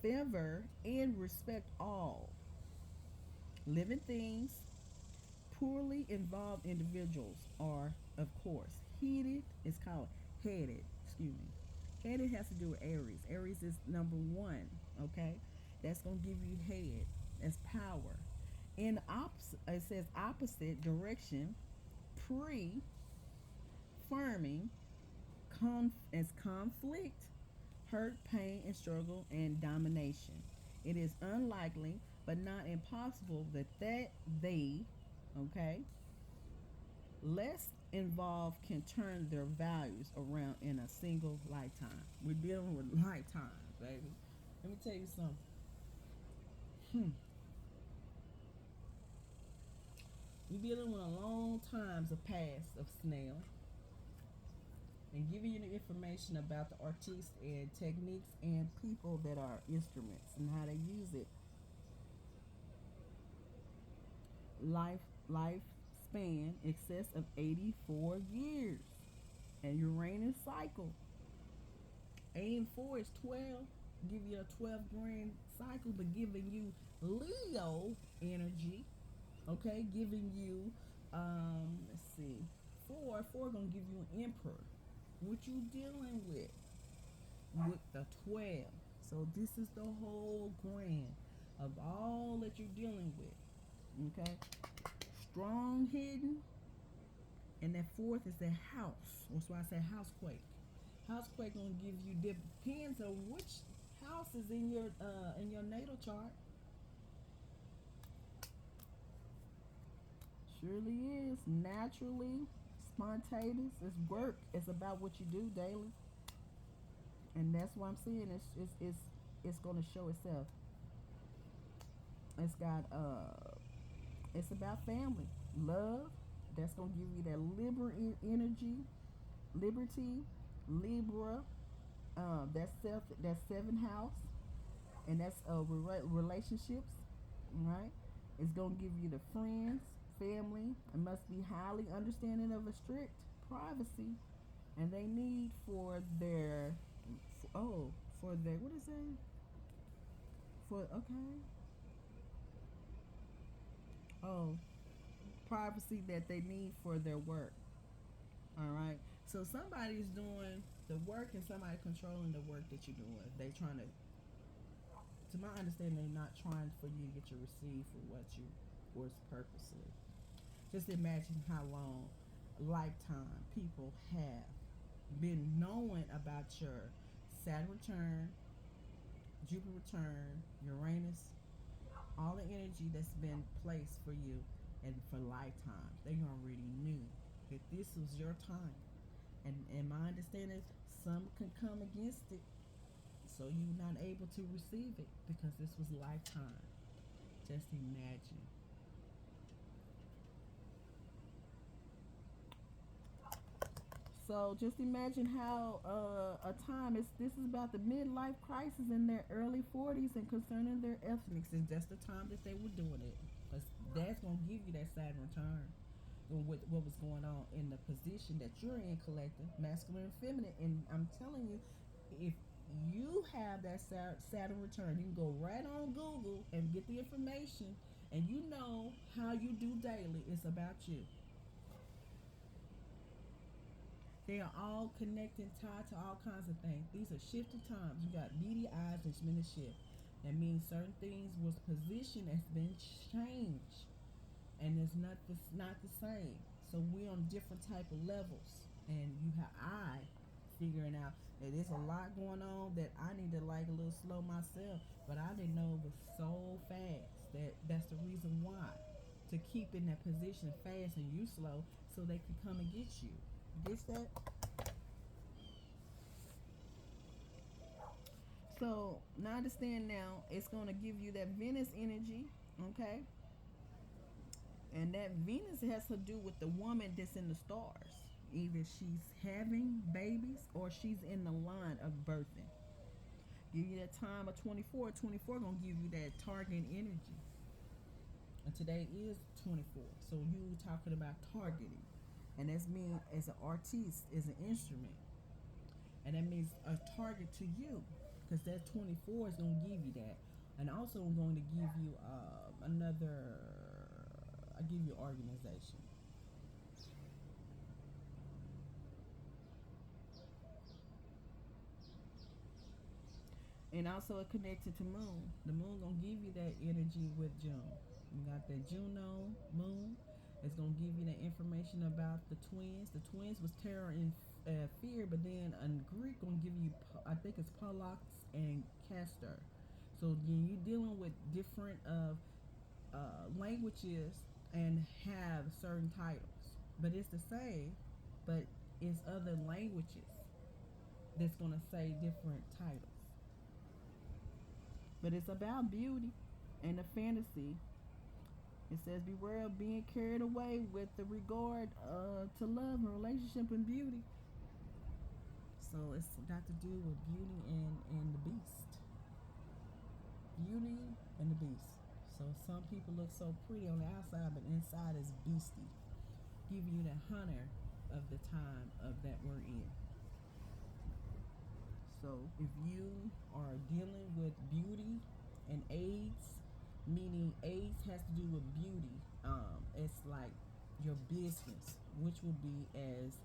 favor, and respect all living things. Poorly involved individuals are, of course, heated. It's called headed. Excuse me. Headed has to do with Aries. Aries is number one. Okay, that's gonna give you head. That's power. In opposite, it says opposite direction. Pre-firming as conflict, hurt, pain, and struggle, and domination. It is unlikely, but not impossible, that they, okay, less involved can turn their values around in a single lifetime. We're dealing with lifetimes, baby. Let me tell you something. We're dealing with a long times of past of snail and giving you the information about the artists and techniques and people that are instruments and how they use it. Lifespan excess of 84 years. And Uranus cycle. 84 is 12. Give you a 12 grand cycle, but giving you Leo energy. Okay, giving you let's see. Four gonna give you an emperor. What you dealing with the 12. So this is the whole grand of all that you're dealing with. Okay, strong hidden, and that fourth is the house. That's why I say housequake. Housequake gonna give you, depends on which house is in your natal chart. Surely is naturally spontaneous. It's work. It's about what you do daily, and that's what I'm saying. It's gonna show itself. It's got it's about family, love. That's gonna give you that energy, liberty, Libra. That's seventh house, and that's relationships, right? It's gonna give you the friends, family. It must be highly understanding of a strict privacy, and they need for their for their what is it? For okay. Oh, privacy that they need for their work. All right. So somebody's doing the work and somebody controlling the work that you're doing. They trying to my understanding, they're not trying for you to get your receive for what you was purposely. Just imagine how long lifetime people have been knowing about your Saturn return, Jupiter return, Uranus, all the energy that's been placed for you and for lifetimes. They already knew that this was your time. And my understanding is some can come against it, so you're not able to receive it because this was lifetime. Just imagine. So just imagine how a time is. This is about the midlife crisis in their early 40s and concerning their ethnics. And just the time that they were doing it. Because that's going to give you that Saturn return with what was going on in the position that you're in, collective, masculine and feminine. And I'm telling you, if you have that Saturn return, you can go right on Google and get the information, and you know how you do daily. It's about you. They are all connected, tied to all kinds of things. These are shifted times. You got beady eyes and spin the shift. That means certain things was position has been changed, and it's not the same. So we're on different type of levels, and you have figuring out that there's a lot going on that I need to like a little slow myself, but I didn't know it was so fast. That's the reason why, to keep in that position fast and you slow, so they can come and get you. Gets that? So now understand now it's gonna give you that Venus energy, okay? And that Venus has to do with the woman that's in the stars. Either she's having babies or she's in the line of birthing. Give you that time of 24. 24 gonna give you that target energy. And today is 24. So you talking about targeting. And that's mean as an artiste, as an instrument. And that means a target to you. Because that 24 is going to give you that. And also I'm going to give you another, I give you organization. And also it connected to moon. The moon gonna give you that energy with June. You got that Juno moon. It's gonna give you that information about the twins. The twins was terror and fear, but then in Greek gonna give you, I think it's Pollux and Castor. So you're dealing with different languages and have certain titles, but it's the same, but it's other languages that's gonna say different titles. But it's about beauty and the fantasy. It says, beware of being carried away with the regard to love and relationship and beauty. So it's got to do with beauty and the beast. Beauty and the beast. So some people look so pretty on the outside, but inside is beastie. Giving you the hunter of the time of that we're in. So if you are dealing with beauty and AIDS, meaning AIDS has to do with beauty, it's like your business, which will be as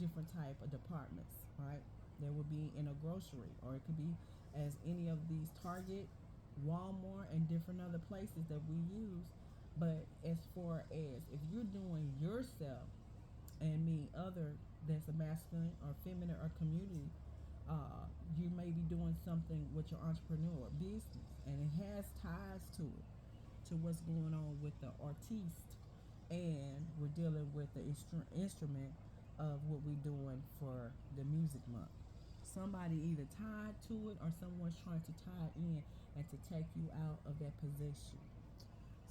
different type of departments, right? There will be in a grocery, or it could be as any of these Target, Walmart, and different other places that we use. But as far as if you're doing yourself and me other that's a masculine or feminine or community, you may be doing something with your entrepreneur business, and it has ties to it, to what's going on with the artiste, and we're dealing with the instrument of what we're doing for the music month. Somebody either tied to it or someone's trying to tie it in and to take you out of that position.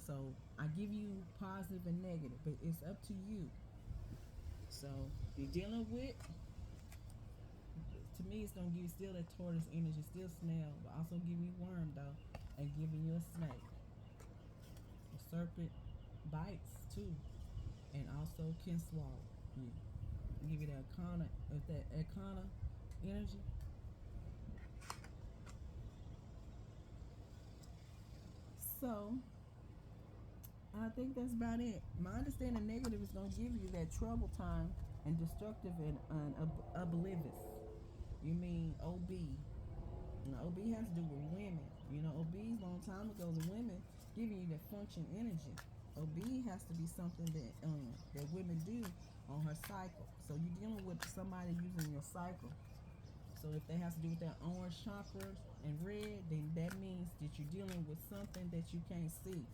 So I give you positive and negative, but it's up to you. So you're dealing with, to me, it's gonna give you still that tortoise energy, still snail, but also give you worm though, and giving you a snake. A serpent bites too, and also can swallow you. Give you that arcana, with that arcana energy. So I think that's about it. My understanding negative is gonna give you that trouble time and destructive and oblivious. You mean OB? OB has to do with women. OB's long time ago, the women giving you that function energy. OB has to be something that women do on her cycle. So you're dealing with somebody using your cycle. So if they have to do with that orange chakras and red, then that means that you're dealing with something that you can't see.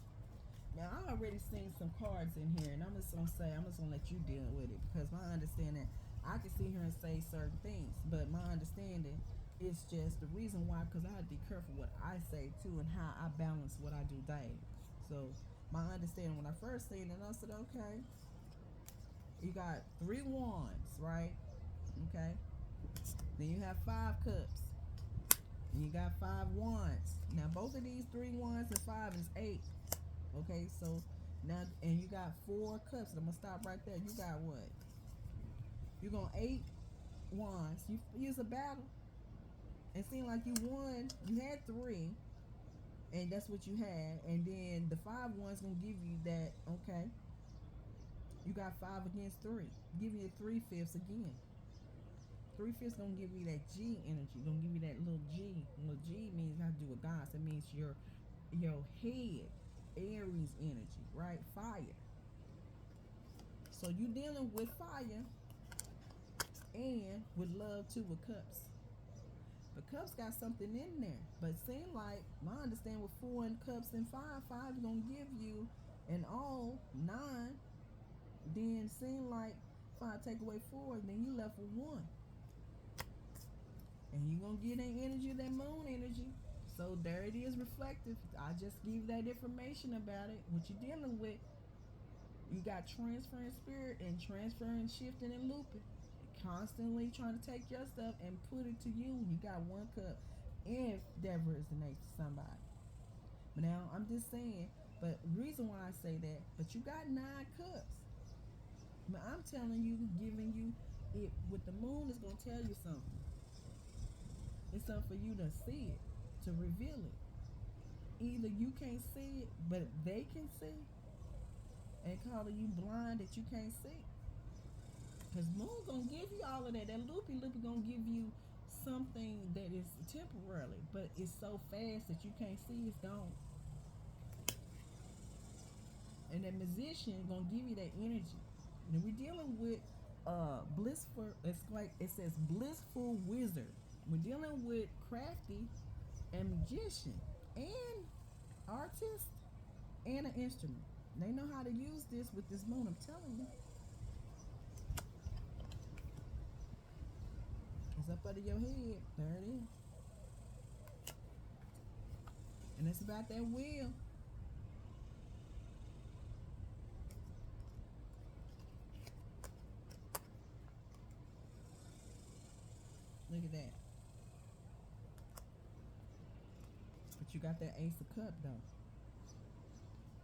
Now I already seen some cards in here, and I'm just gonna let you deal with it, because my understanding, I can sit here and say certain things, but my understanding is just the reason why, because I have to be careful what I say too and how I balance what I do daily. So my understanding when I first seen it, I said, okay, you got 3 wands, right? Okay. Then you have 5 cups. And you got 5 wands. Now both of these 3 wands and 5 is 8. Okay, so now, and you got 4 cups. I'm gonna stop right there. You got what? You're gonna 8 wands. You use a battle. It seemed like you won. You had 3, and that's what you had. And then the 5 wands gonna give you that. Okay, you got 5 against 3. Give you a 3/5 again. 3/5 gonna give you that G energy. Gonna give you that little G. Little G means how to do with gods. It means your head, Aries energy, right? Fire. So you dealing with fire and with love too, with cups. But cups got something in there. But seem like my understanding with 4 and cups and 5 is gonna give you an all 9. Then seem like 5 take away 4, then you left with 1. And you gonna get that energy, that moon energy. So there it is, reflective. I just give that information about it. What you're dealing with, you got transferring spirit and transferring, shifting, and looping. Constantly trying to take your stuff and put it to you. You got 1 cup. If that resonates to somebody. But now I'm just saying, But reason why I say that, but you got 9 cups. But I'm telling you, giving you it with the moon is gonna tell you something. It's something for you to see it, to reveal it. Either you can't see it, but they can see, and calling you blind that you can't see. Cause moon gonna give you all of that. That loopy gonna give you something that is temporarily, but it's so fast that you can't see it's gone. And that musician gonna give you that energy. And we're dealing with blissful. It's like it says blissful wizard. We're dealing with crafty and magician and artist and an instrument. They know how to use this with this moon. I'm telling you, it's up under your head. There it is, and it's about that will. Look at that. But you got that Ace of Cup though.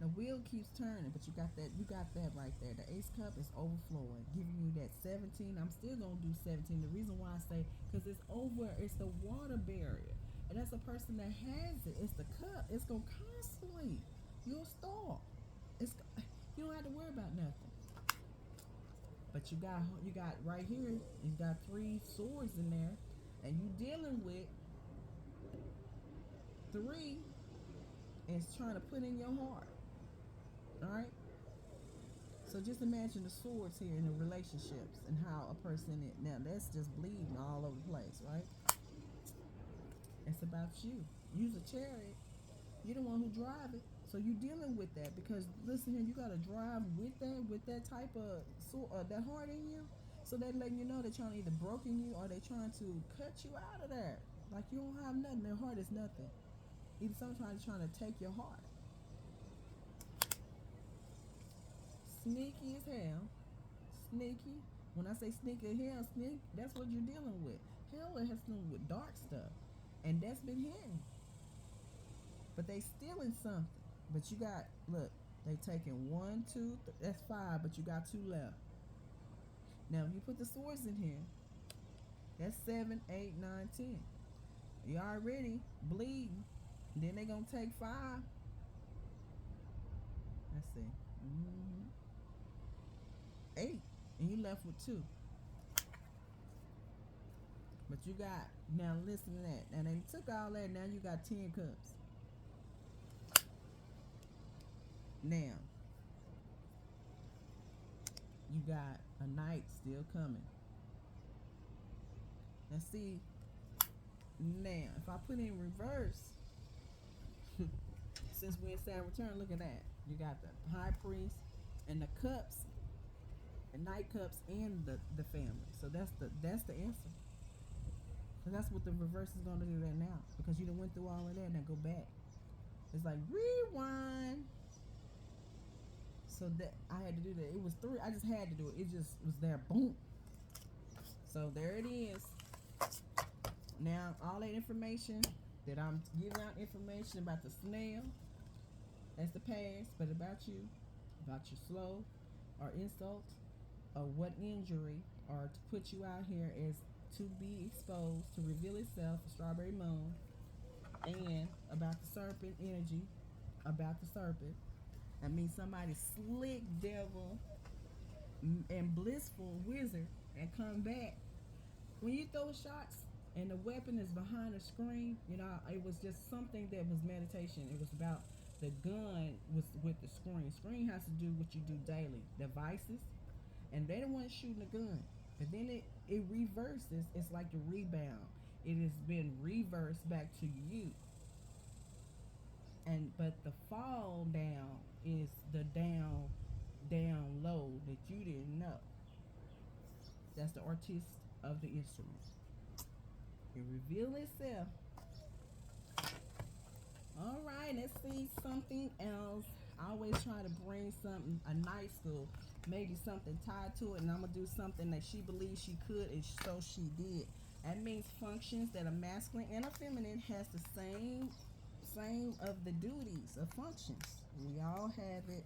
The wheel keeps turning, but you got that right there. The Ace Cup is overflowing, giving you that 17. I'm still gonna do 17. The reason why I say, because it's over, it's the water barrier. And that's a person that has it. It's the cup. It's gonna constantly. You'll stall. It's you don't have to worry about nothing. But you got right here, you got 3 swords in there, and you dealing with 3 is trying to put in your heart. Alright? So just imagine the swords here in the relationships and how a person is. Now that's just bleeding all over the place, right? It's about you. Use a chariot. You're the one who drive it. So you dealing with that because listen here, you gotta drive with that type of that heart in you. So they're letting you know they're trying to either broken you or they're trying to cut you out of there. Like you don't have nothing. Their heart is nothing. Either sometimes trying to take your heart. Sneaky as hell. Sneaky. When I say sneaky as hell, that's what you're dealing with. Hell, it has to do with dark stuff. And that's been hidden. But they stealing something. But you got, look, they taking 1, 2, that's 5, but you got 2 left. Now, if you put the swords in here, that's 7, 8, 9, 10. You already bleeding. Then they gonna take 5. Let's see. 8, and you left with 2. But you got, now listen to that. And they took all that, now you got 10 cups. Now, you got a night still coming. Let's see. Now, if I put in reverse, since we're in Saturn return, look at that. You got the high priest and the cups, the night cups, and the family. So that's the answer. So that's what the reverse is going to do right now because you done went through all of that. Now go back. It's like rewind. So that I had to do that. It was 3. I just had to do it. It just was there. Boom. So there it is. Now all that information that I'm giving out information about the snail, that's the past, but about you, about your slow or insult or what injury or to put you out here as to be exposed, to reveal itself, a strawberry moon, and about the serpent energy, about the serpent. I mean somebody slick devil and blissful wizard and come back. When you throw shots and the weapon is behind the screen, you know, it was just something that was meditation. It was about the gun was with the screen. Screen has to do what you do daily, devices, and they don't want to shoot the gun. But then it reverses. It's like the rebound. It has been reversed back to you. But the fall down is the down low that you didn't know. That's the artist of the instrument. It reveals itself. All right, let's see something else. I always try to bring something, a nice school, maybe something tied to it, and I'm gonna do something that she believes she could, and so she did. That means functions that a masculine and a feminine has the same of the duties of functions. We all have it,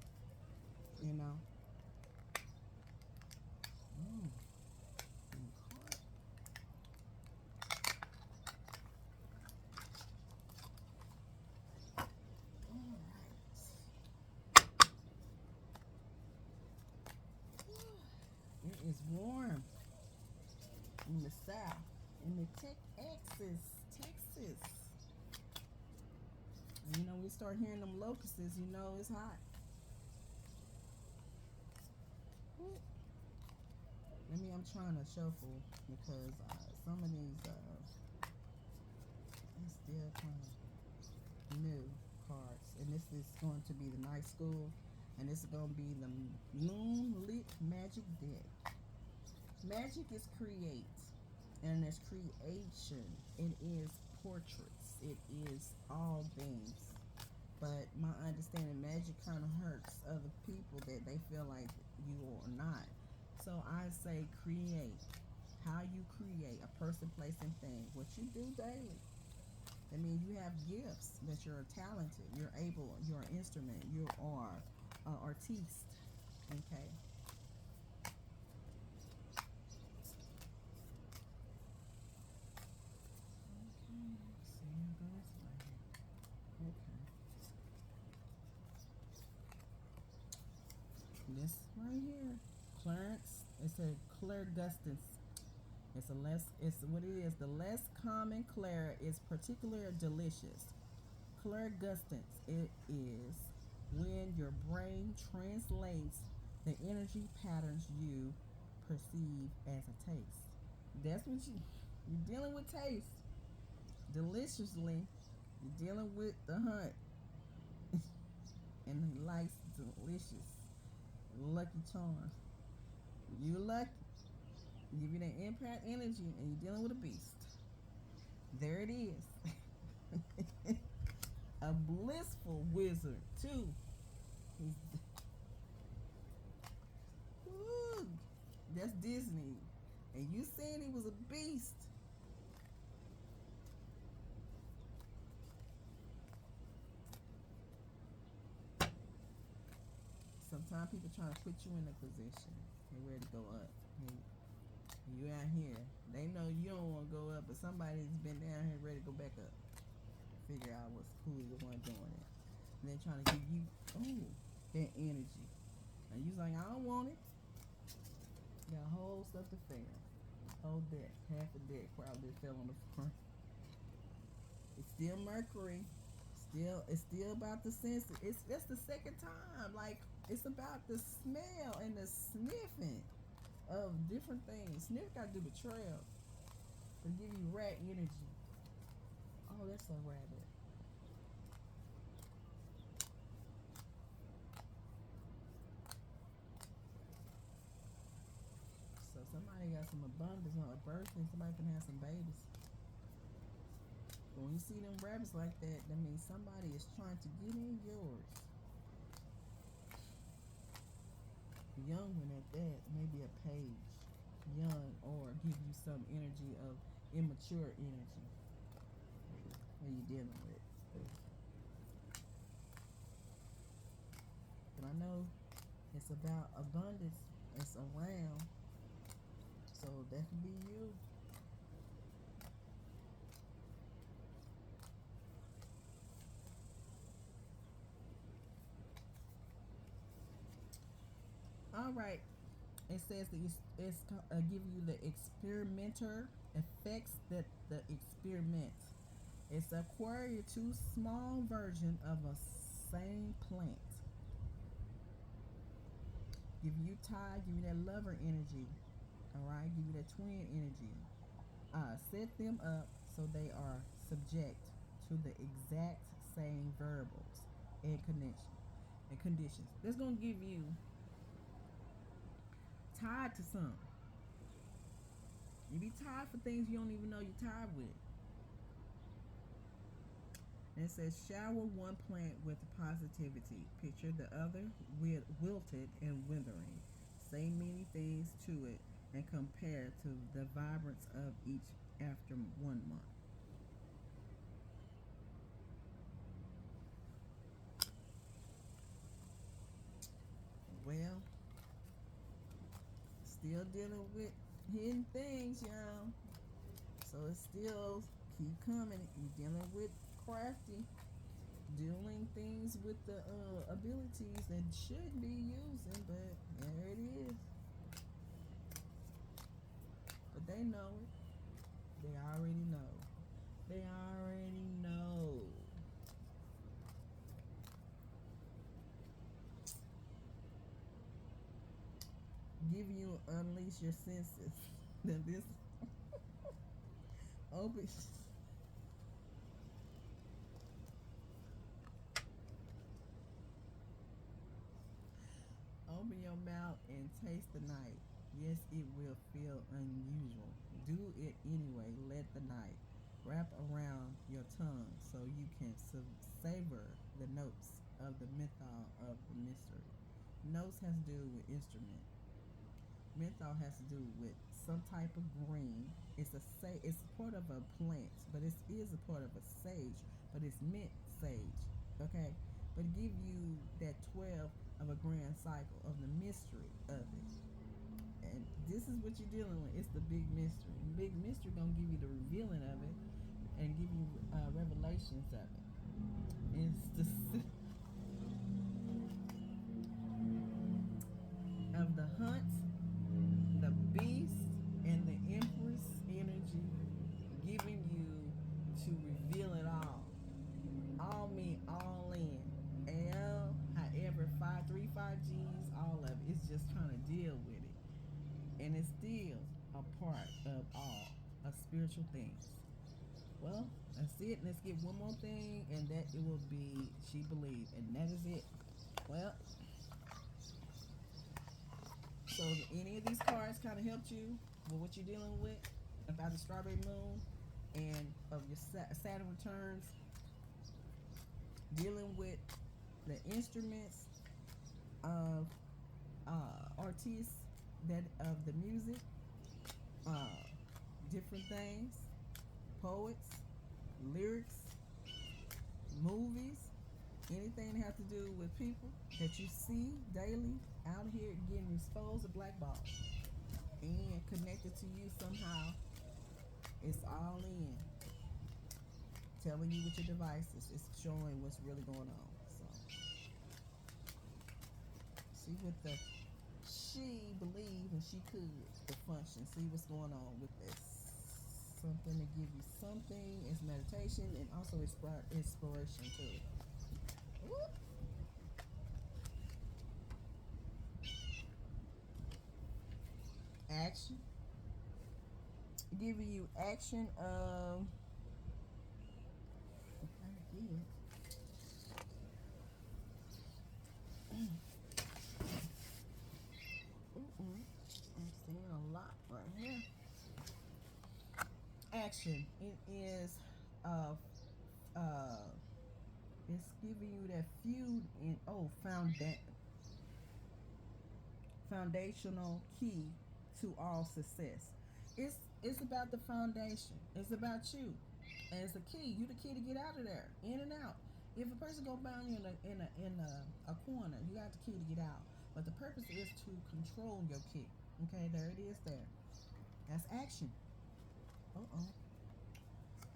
you know. Mm, it is warm in the south, in the Texas. You know, we start hearing them locusts, you know it's hot. I'm trying to shuffle because some of these, it's still kind of new cards. And this is going to be the night school. And this is going to be the moonlit magic deck. Magic is create. And it's creation. It is portraits. It is all things. But my understanding, magic kind of hurts other people that they feel like you are not. So I say create. How you create a person, place, and thing. What you do daily. I mean, you have gifts that you're talented. You're able. You're an instrument. You are an artiste. Okay. This right here, Clarence. It's a Claire Gustins. It's a less. It's what it is. The less common Claire is particular delicious. Claire Gustins. It is when your brain translates the energy patterns you perceive as a taste. That's what you're dealing with taste. Deliciously, you're dealing with the hunt and the likes delicious. Lucky Charms. You lucky. Give you that impact energy and you're dealing with a beast. There it is. A blissful wizard, too. He's, woo, that's Disney. And you saying he was a beast. Sometimes people trying to put you in a position. They're ready to go up. You out here. They know you don't want to go up, but somebody's been down here ready to go back up. Figure out who is the one doing it. And then trying to give you that energy. And you like, I don't want it. Got a whole stuff to fail. Whole deck. Half a deck probably fell on the front. It's still Mercury. It's still about the senses. That's the second time. Like it's about the smell and the sniffing of different things. Sniff got to do betrayal to give you rat energy. Oh, that's a rabbit. So somebody got some abundance on a birthday. Somebody can have some babies. But when you see them rabbits like that means somebody is trying to get in yours. Young one at that, maybe a page. Young or give you some energy of immature energy. What are you dealing with? But I know it's about abundance. It's around. So that could be you. All right. It says that it's give you the experimenter effects that the experiment. It's acquire two small version of a same plant. Give you tie, give you that lover energy. All right, give you that twin energy. Set them up so they are subject to the exact same variables and conditions. That's gonna give you tied to something. You be tied for things you don't even know you're tied with. And it says shower one plant with positivity. Picture the other wilted and withering. Say many things to it and compare to the vibrance of each after 1 month. Well, still dealing with hidden things, y'all. So it's still keep coming. You're dealing with crafty, doing things with the abilities that should be using, but there it is. But they know it. They already know. They already know. Give you unleash your senses. Then this open open your mouth and taste the night. Yes, it will feel unusual. Do it anyway. Let the night wrap around your tongue so you can savor the notes of the mythol of the mystery. Notes has to do with instrument. Menthol has to do with some type of green. It's a part of a plant, but it is a part of a sage, but it's mint sage. Okay? But give you that 12 of a grand cycle of the mystery of it. And this is what you're dealing with. It's the big mystery. The big mystery gonna give you the revealing of it and give you revelations of it. It's the of the hunt, the beast, and the empress energy giving you to reveal it all. All mean all in. L, however, 535Gs, all of it. It's just trying to deal with it. And it's still a part of all of spiritual things. Well, that's it. Let's get one more thing, and that it will be she believed, and that is it. Well, so any of these cards kind of helped you with what you're dealing with about the strawberry moon and of your Saturn returns, dealing with the instruments of artists that of the music, uh, different things, poets, lyrics, movies, anything that have to do with people that you see daily out here getting exposed to blackball and connected to you somehow. It's all in. Telling you with your devices. It's showing what's really going on. So see what the she believed and she could the function. See what's going on with this. Something to give you something is meditation and also inspiration too. Whoop. Action. Giving you action of I'm seeing a lot right here. Action. It is uh uh it's giving you that feud in foundational key to all success. It's about the foundation. It's about you. And it's a key. You the key to get out of there, in and out. If a person go bound you in a corner, you got the key to get out. But the purpose is to control your key. Okay, there it is. There. That's action.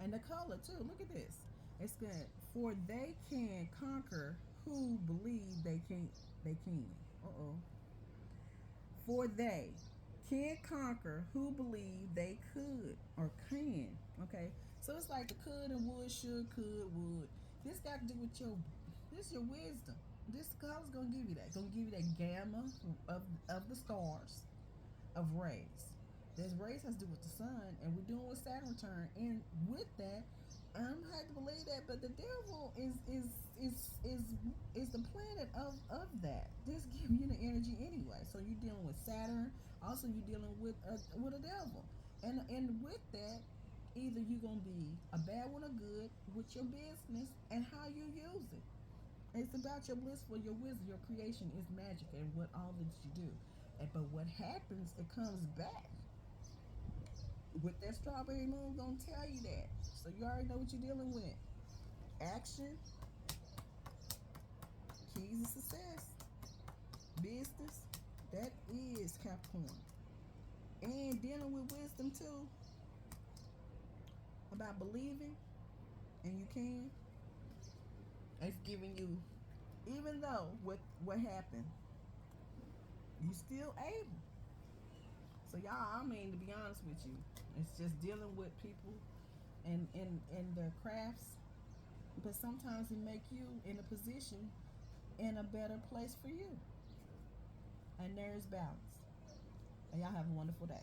And the color too. Look at this. It's good. For they can conquer who believe they can. They can. For they can conquer who believe they could or can. Okay. So it's like the could and would, should, could, would. This got to do with your wisdom. This color's gonna give you that. Gonna give you that gamma of the stars of rays. This rays has to do with the sun, and we're doing with Saturn return. And with that, I'm hard to believe that, but the devil is the planet of that. This giving you the energy anyway. So you're dealing with Saturn. Also, you're dealing with a devil, and with that, either you're gonna be a bad one or good with your business and how you use it. It's about your blissful, your wisdom, your creation is magic, and what all that you do. But what happens, it comes back. With that strawberry moon, gonna tell you that. So you already know what you're dealing with. Action, keys to success. business, that is Capricorn. And dealing with wisdom too, about believing, and you can. It's giving you, even though what happened, you still able. So y'all, I mean, to be honest with you, it's just dealing with people and their crafts. But sometimes it make you in a position in a better place for you. And there's balance. And y'all have a wonderful day.